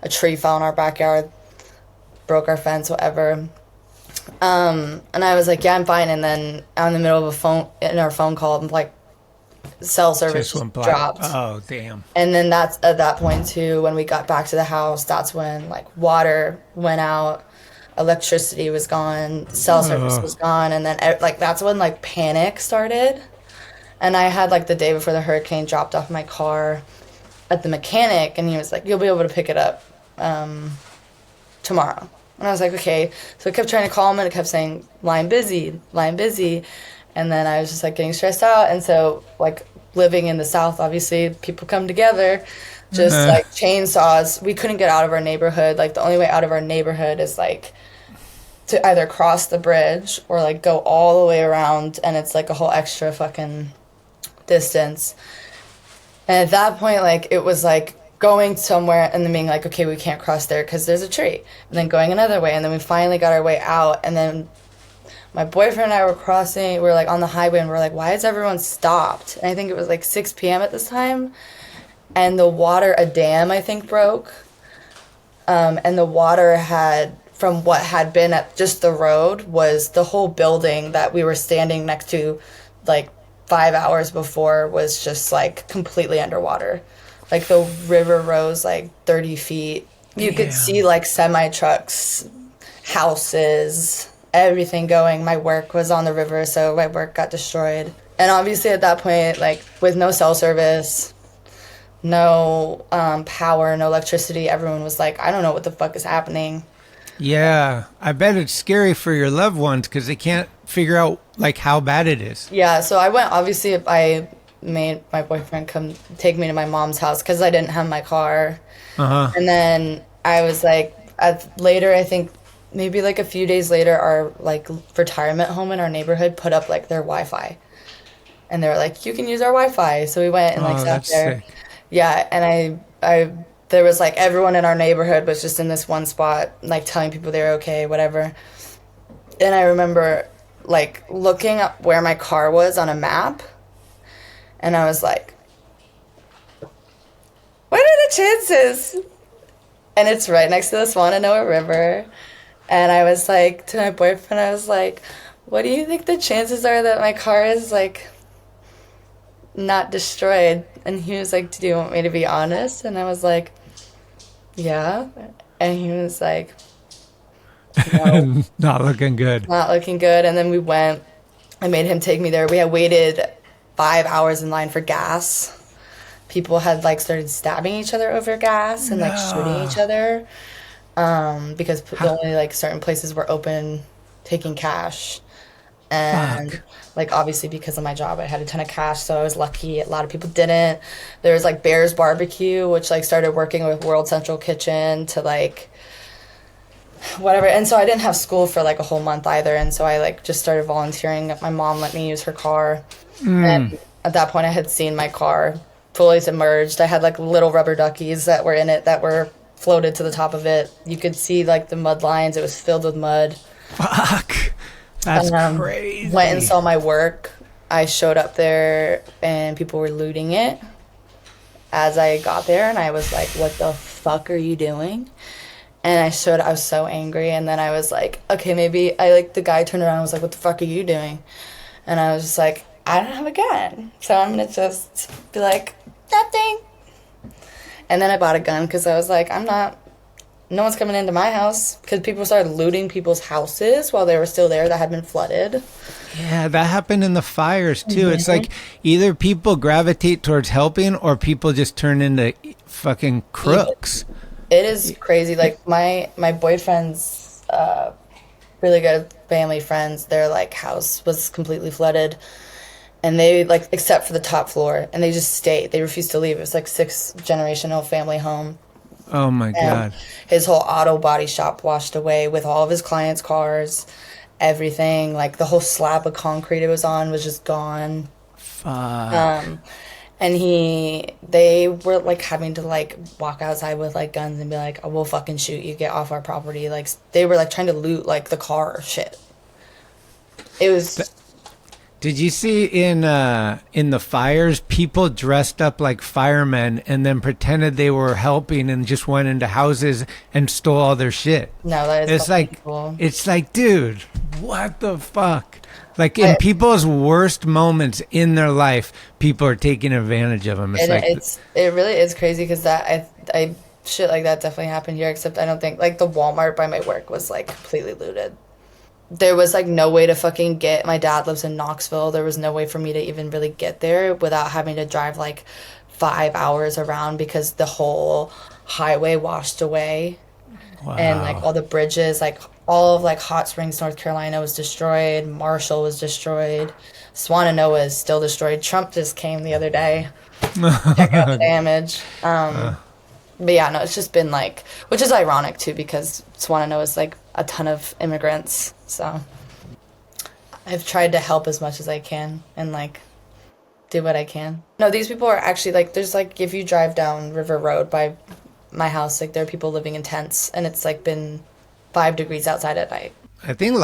a tree fell in our backyard, broke our fence, whatever. And I was like, yeah, I'm fine. And then out in the middle of our phone call, like cell service just dropped. Oh damn. And then that's at that point too, when we got back to the house, that's when like water went out. electricity was gone, cell service was gone, and then like that's when like panic started. And I had like the day before the hurricane dropped off my car at the mechanic, and he was like, "You'll be able to pick it up tomorrow." And I was like, "Okay." So I kept trying to call him, and it kept saying, "Line busy, line busy." And then I was just like getting stressed out. And so like living in the South, obviously people come together, just like chainsaws. We couldn't get out of our neighborhood. Like the only way out of our neighborhood is like to either cross the bridge or like go all the way around, and it's like a whole extra fucking distance. And at that point, like it was like going somewhere and then being like, okay, we can't cross there because there's a tree, and then going another way, and then we finally got our way out. And then my boyfriend and I were crossing, we were like on the highway, and we're like, why is everyone stopped? And I think it was like 6 p.m. at this time, and the water, a dam I think broke, and the water had, from what had been at just the road, was the whole building that we were standing next to like 5 hours before was just like completely underwater. Like the river rose like 30 feet. You could see like semi trucks, houses, everything going. My work was on the river, so my work got destroyed. And obviously at that point, like with no cell service, no power, no electricity, everyone was like, I don't know what the fuck is happening. Yeah, I bet it's scary for your loved ones because they can't figure out like how bad it is. Yeah, so I went, obviously I made my boyfriend come take me to my mom's house because I didn't have my car. And then I was like, later, I think maybe like a few days later, our like retirement home in our neighborhood put up like their Wi-Fi. And they were like, you can use our Wi-Fi. So we went and like sat there. Sick. Yeah, and I there was like everyone in our neighborhood was just in this one spot, like telling people they were okay, whatever. And I remember like looking up where my car was on a map, and I was like, what are the chances? And it's right next to the Swananoa River. And I was like, to my boyfriend, I was like, what do you think the chances are that my car is like not destroyed? And he was like, do you want me to be honest? And I was like, yeah. And he was like, no. Not looking good. Not looking good. And then we went, I made him take me there. We had waited 5 hours in line for gas. People had like started stabbing each other over gas and like shooting each other, because only like certain places were open taking cash. And like obviously because of my job I had a ton of cash, so I was lucky. A lot of people didn't. There was like Bear's Barbecue, which like started working with World Central Kitchen to like whatever. And so I didn't have school for like a whole month either, and so I like just started volunteering. My mom let me use her car. And at that point I had seen my car fully submerged. I had like little rubber duckies that were in it that were floated to the top of it. You could see like the mud lines. It was filled with mud. Fuck. That's crazy. Went and saw my work. I showed up there and people were looting it as I got there, and I was like, what the fuck are you doing? And I was so angry, and then I was like, okay, maybe the guy turned around and was like, what the fuck are you doing? And I was just like, I don't have a gun, so I'm gonna just be like, nothing. And then I bought a gun because I was like, no one's coming into my house, because people started looting people's houses while they were still there that had been flooded. Yeah, that happened in the fires too. It's like either people gravitate towards helping or people just turn into fucking crooks. It is crazy. Like my boyfriend's really good family friends, their like house was completely flooded, and they like, except for the top floor, and they just stayed. They refused to leave. It was like 6 generational family home. Oh my God. His whole auto body shop washed away with all of his clients' cars, everything. Like the whole slab of concrete it was on was just gone. Fuck. And they were like having to like walk outside with like guns and be like, oh, we'll fucking shoot you, get off our property. Like they were like trying to loot like the car shit. It was. Did you see in the fires, people dressed up like firemen and then pretended they were helping and just went into houses and stole all their shit? No, that is cool. It's like, dude, what the fuck? Like in people's worst moments in their life, people are taking advantage of them. It really is crazy because that I shit like that definitely happened here, except I don't think, like, the Walmart by my work was, like, completely looted. There was, like, no way to fucking get, my dad lives in Knoxville, there was no way for me to even really get there without having to drive, like, 5 hours around because the whole highway washed away. Wow. And, like, all the bridges, like, all of, like, Hot Springs, North Carolina was destroyed, Marshall was destroyed, Swannanoa is still destroyed. Trump just came the other day. Check out the damage. But yeah, no, it's just been like, which is ironic too, because Swannanoa is like a ton of immigrants. So I've tried to help as much as I can and like do what I can. No, these people are actually like, there's like, if you drive down River Road by my house, like there are people living in tents and it's like been 5 degrees outside at night. I think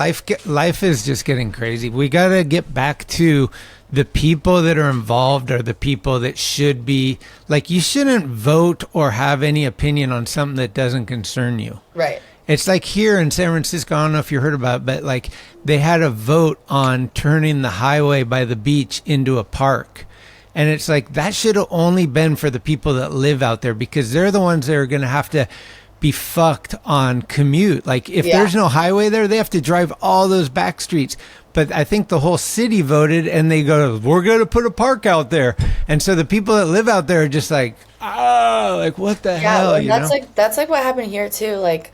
life is just getting crazy. We got to get back to the people that are involved are the people that should be, like, you shouldn't vote or have any opinion on something that doesn't concern you. Right. It's like here in San Francisco, I don't know if you heard about it, but like they had a vote on turning the highway by the beach into a park. And it's like that should have only been for the people that live out there because they're the ones that are going to have to be fucked on commute. Like if there's no highway there, they have to drive all those back streets. But I think the whole city voted and they go, we're going to put a park out there. And so the people that live out there are just like, like what the hell? Yeah, that's like what happened here too. Like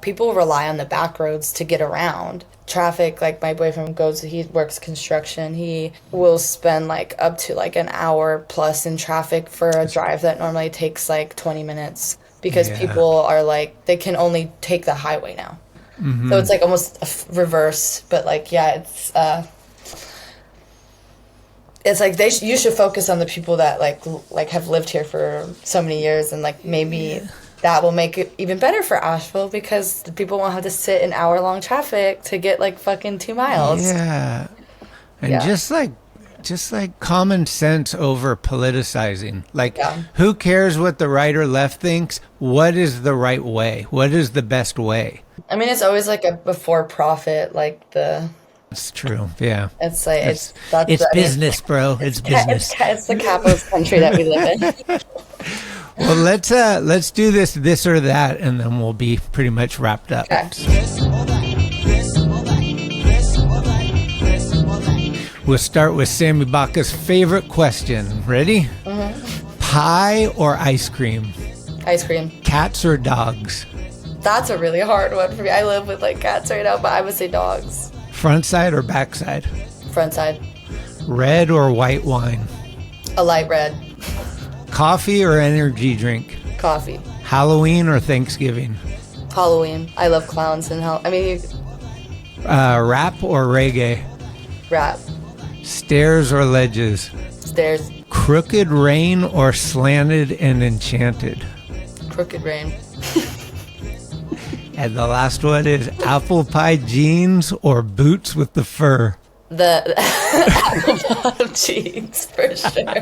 people rely on the back roads to get around. Traffic, like my boyfriend he works construction. He will spend like up to like an hour plus in traffic for a drive that normally takes like 20 minutes. Because people are like, they can only take the highway now. Mm-hmm. So it's like almost a reverse. But like, yeah, it's like you should focus on the people that like have lived here for so many years. And like maybe that will make it even better for Asheville because the people won't have to sit in hour-long traffic to get like fucking 2 miles. Yeah. And just like common sense over politicizing. Like, who cares what the right or left thinks? What is the right way? What is the best way? I mean, it's always like a before-profit, like the... It's true, yeah. It's like, it's business, bro. It's business. It's the capitalist country that we live in. Well, let's do this or that, and then we'll be pretty much wrapped up. Okay. We'll start with Sammy Baca's favorite question. Ready? Mm-hmm. Pie or ice cream? Ice cream. Cats or dogs? That's a really hard one for me. I live with like cats right now, but I would say dogs. Front side or back side? Front side. Red or white wine? A light red. Coffee or energy drink? Coffee. Halloween or Thanksgiving? Halloween. I love clowns and rap or reggae? Rap. Stairs or ledges? Stairs. Crooked rain or slanted and enchanted? Crooked rain. And the last one is apple pie jeans or boots with the fur? The apple pie jeans, for sure.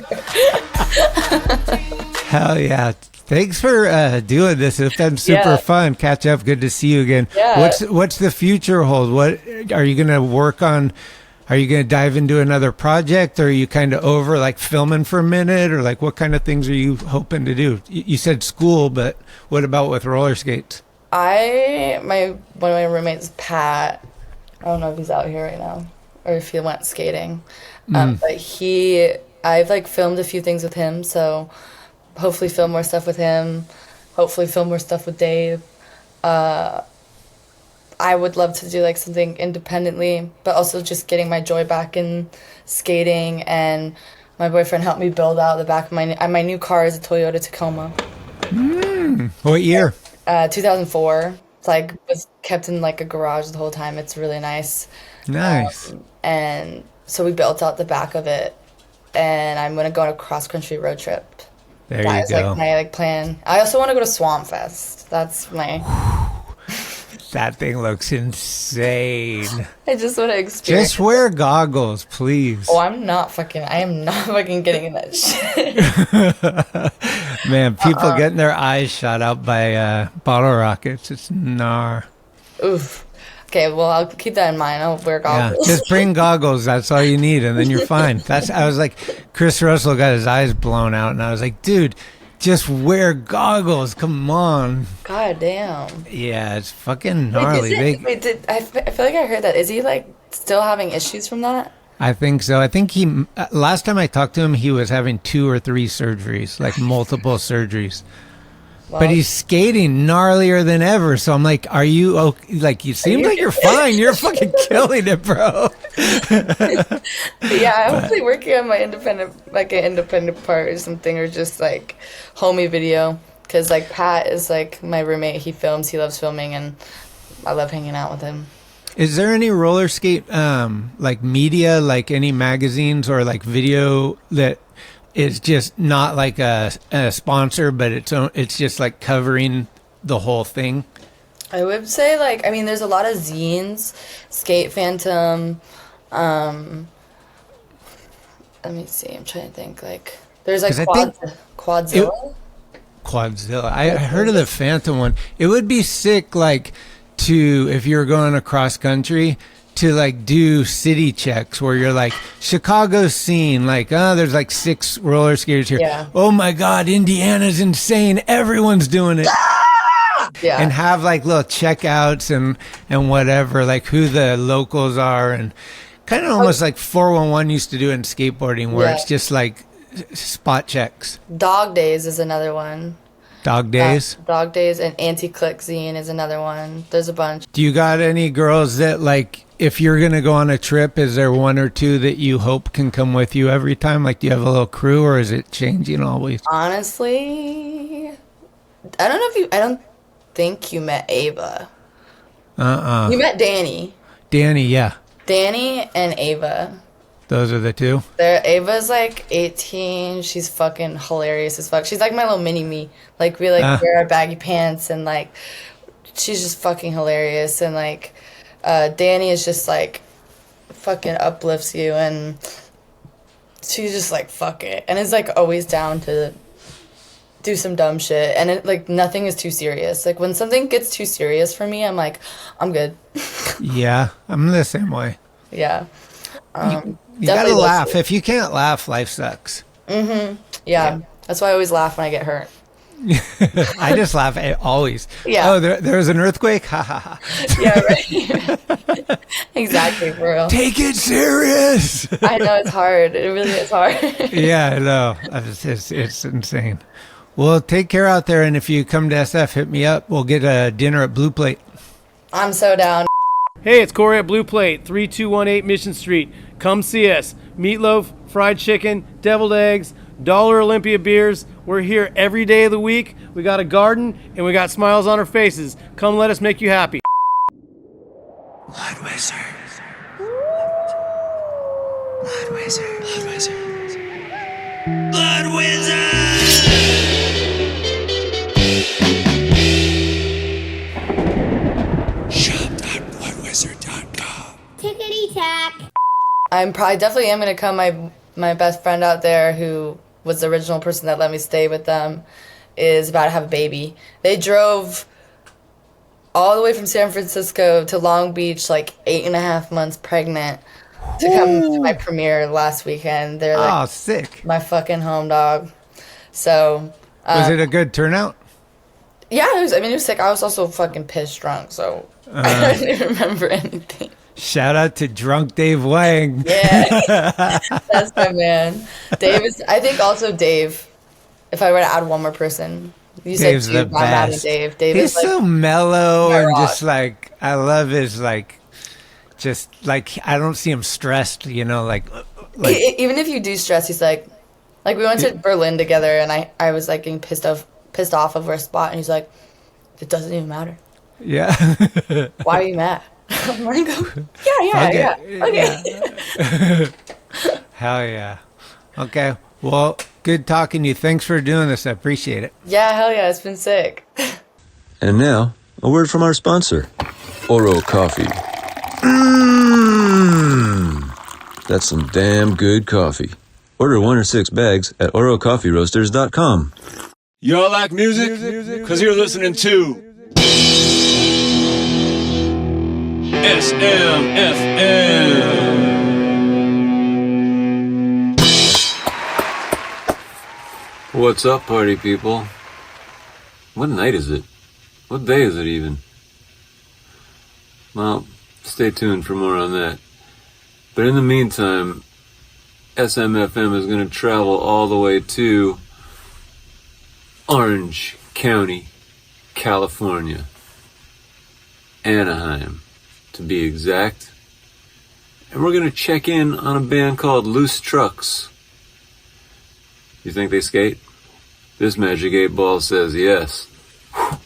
Hell yeah. Thanks for doing this. It's been super fun. Catch up. Good to see you again. Yeah. What's the future hold? What are you going to work on? Are you going to dive into another project, or are you kind of over like filming for a minute, or like what kind of things are you hoping to do? You said school, but what about with roller skates? One of my roommates, Pat, I don't know if he's out here right now or if he went skating, but I've like filmed a few things with him, so hopefully film more stuff with him, hopefully film more stuff with Dave. I would love to do like something independently, but also just getting my joy back in skating. And my boyfriend helped me build out the back of my new car is a Toyota Tacoma. What year? 2004. It's like was kept in like a garage the whole time. It's really nice. Nice. And so we built out the back of it, and I'm gonna go on a cross country road trip. There you go. Like my plan. I also want to go to Swamp Fest. That's my. That thing looks insane. I just want to experience. Just wear goggles, please. Oh, I am not fucking getting in that shit. Man, people getting their eyes shot out by bottle rockets. It's gnar. Oof. Okay, well, I'll keep that in mind. I'll wear goggles. Yeah, just bring goggles. That's all you need, and then you're fine. I was like, Chris Russell got his eyes blown out, and I was like, dude, just wear goggles. Come on. God damn. Yeah, it's fucking gnarly. I feel like I heard that. Is he like still having issues from that? I think so. I think he, last time I talked to him, he was having 2 or 3 surgeries, like multiple surgeries. Well, but he's skating gnarlier than ever. So I'm like, are you okay? Like, you seem like you're fine. You're fucking killing it, bro. Yeah, I'm hopefully working on my independent part or something, or just like homie video. Because like Pat is like my roommate. He films. He loves filming, and I love hanging out with him. Is there any roller skate like media, like any magazines or like video that is just not like a sponsor, but it's just like covering the whole thing? I would say like, I mean, there's a lot of zines, Skate Phantom. Let me see. I'm trying to think. Like, there's like Quadzilla. Quadzilla. I heard of the Phantom one. It would be sick, like, to, if you're going across country, to like do city checks where you're like, Chicago's scene, like, oh, there's like 6 roller skaters here. Yeah. Oh my God, Indiana's insane. Everyone's doing it. Yeah. And have like little checkouts and whatever, like who the locals are, and kind of almost like 411 used to do in skateboarding, where it's just like spot checks. Dog Days is another one. Dog Days? Dog Days, and Anti-Click Zine is another one. There's a bunch. Do you got any girls that, like, if you're going to go on a trip, is there 1 or 2 that you hope can come with you every time? Like, do you have a little crew, or is it changing always? Honestly, I don't think you met Ava. You met Danny. Danny, yeah. Danny and Ava. Those are the 2? Ava's like 18. She's fucking hilarious as fuck. She's like my little mini me. Like, we like wear our baggy pants, and like she's just fucking hilarious. And like Danny is just like fucking uplifts you, and she's just like fuck it, and is like always down to do some dumb shit. And it like nothing is too serious. Like when something gets too serious for me, I'm like, I'm good. Yeah, I'm the same way. Yeah. You gotta laugh. If you can't laugh, life sucks. Yeah. That's why I always laugh when I get hurt. I just laugh always. Yeah. Oh, there was an earthquake? Ha ha ha. Yeah, right. Exactly, for real. Take it serious. I know, it's hard. It really is hard. Yeah, I know. It's insane. Well, take care out there, and if you come to SF, hit me up. We'll get a dinner at Blue Plate. I'm so down. Hey, it's Corey at Blue Plate, 3218 Mission Street. Come see us. Meatloaf, fried chicken, deviled eggs, Dollar Olympia beers. We're here every day of the week. We got a garden, and we got smiles on our faces. Come let us make you happy. Blood Wizard. Blood Wizard. Blood Wizard. Blood Wizard! Shop.bloodwizard.com. Tickety tack. I'm definitely am gonna come. My best friend out there, who was the original person that let me stay with them, is about to have a baby. They drove all the way from San Francisco to Long Beach, like 8.5 months pregnant, to come to my premiere last weekend. They're like, oh, sick. My fucking home dog. So was it a good turnout? Yeah, it was sick. I was also fucking pissed drunk, so I don't even remember anything. Shout out to drunk Dave Wang. Yeah, that's my man. Dave is, I think also Dave, if I were to add one more person. You Dave's said the two, I'm adding best. Dave. Dave He's is like so mellow my and rock. just like, I love his like, just like, I don't see him stressed, you know, like Even if you do stress, he's like we went to Berlin together, and I was like getting pissed off over a spot, and he's like, it doesn't even matter. Yeah. Why are you mad? I'm like, yeah. Okay. Hell yeah. Okay. Well, good talking to you. Thanks for doing this. I appreciate it. Yeah, hell yeah. It's been sick. And now, a word from our sponsor, Oro Coffee. That's some damn good coffee. Order 1 or 6 bags at orocoffeeroasters.com. Y'all like music? Because you're listening to SMFM. What's up, party people? What night is it? What day is it even? Well, stay tuned for more on that. But in the meantime, SMFM is going to travel all the way to Orange County, California. Anaheim, to be exact. And we're going to check in on a band called Loose Trucks. You think they skate? This Magic 8 Ball says yes. Whew.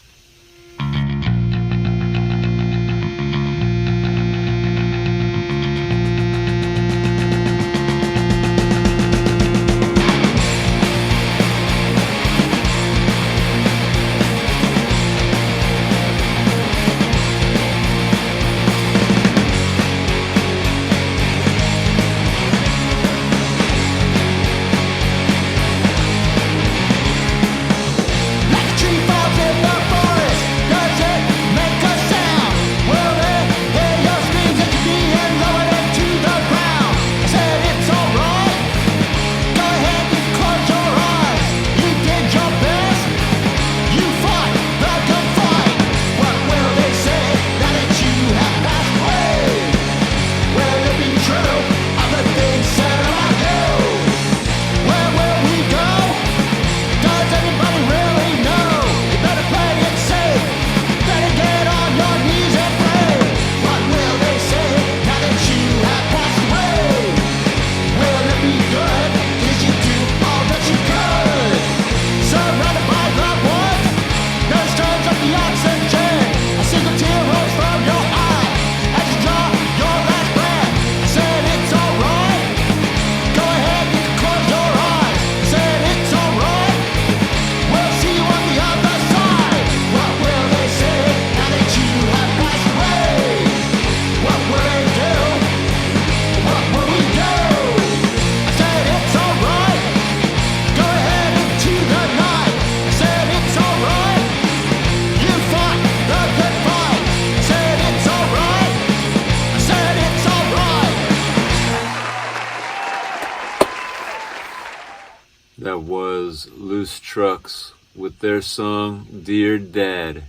That was Loose Trucks with their song Dear Dad,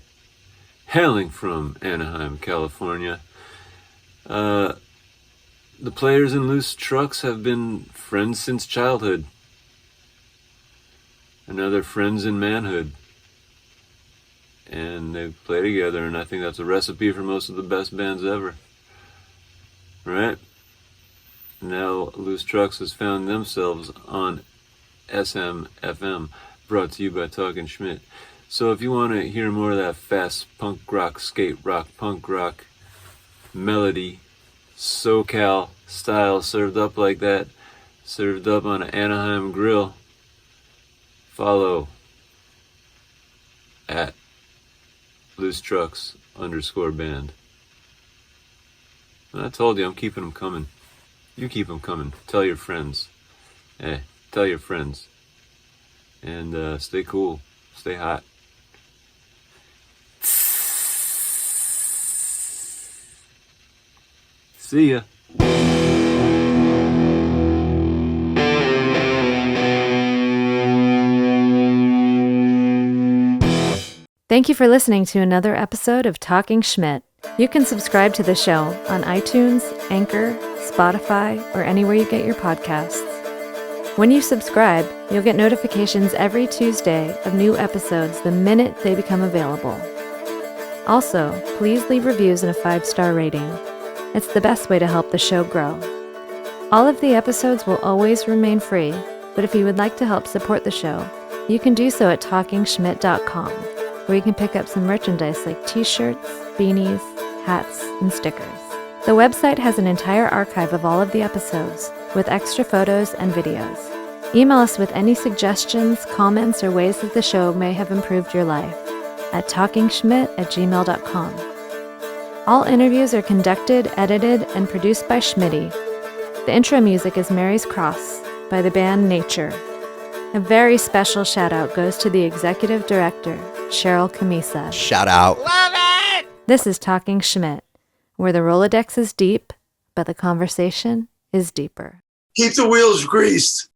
hailing from Anaheim, California. The players in Loose Trucks have been friends since childhood. And now they're friends in manhood. And they play together, and I think that's a recipe for most of the best bands ever. Right? Now Loose Trucks has found themselves on SMFM, brought to you by Talkin Schmit. So if you want to hear more of that fast punk rock, skate rock, punk rock melody, SoCal style served up like that, served up on an Anaheim grill, follow at Loose Trucks _band. And I told you I'm keeping them coming. You keep them coming. Tell your friends. Tell your friends. And stay cool. Stay hot. See ya. Thank you for listening to another episode of Talkin Schmit. You can subscribe to the show on iTunes, Anchor, Spotify, or anywhere you get your podcasts. When you subscribe, you'll get notifications every Tuesday of new episodes the minute they become available. Also, please leave reviews and a 5-star rating. It's the best way to help the show grow. All of the episodes will always remain free, but if you would like to help support the show, you can do so at TalkinSchmit.com, where you can pick up some merchandise like t-shirts, beanies, hats, and stickers. The website has an entire archive of all of the episodes, with extra photos and videos. Email us with any suggestions, comments, or ways that the show may have improved your life at talkinschmit@gmail.com. All interviews are conducted, edited, and produced by Schmitty. The intro music is Mary's Cross by the band Nature. A very special shout out goes to the executive director, Sharal Camisa. Shout out. Love it! This is Talkin Schmit, where the Rolodex is deep, but the conversation is deeper. Keep the wheels greased.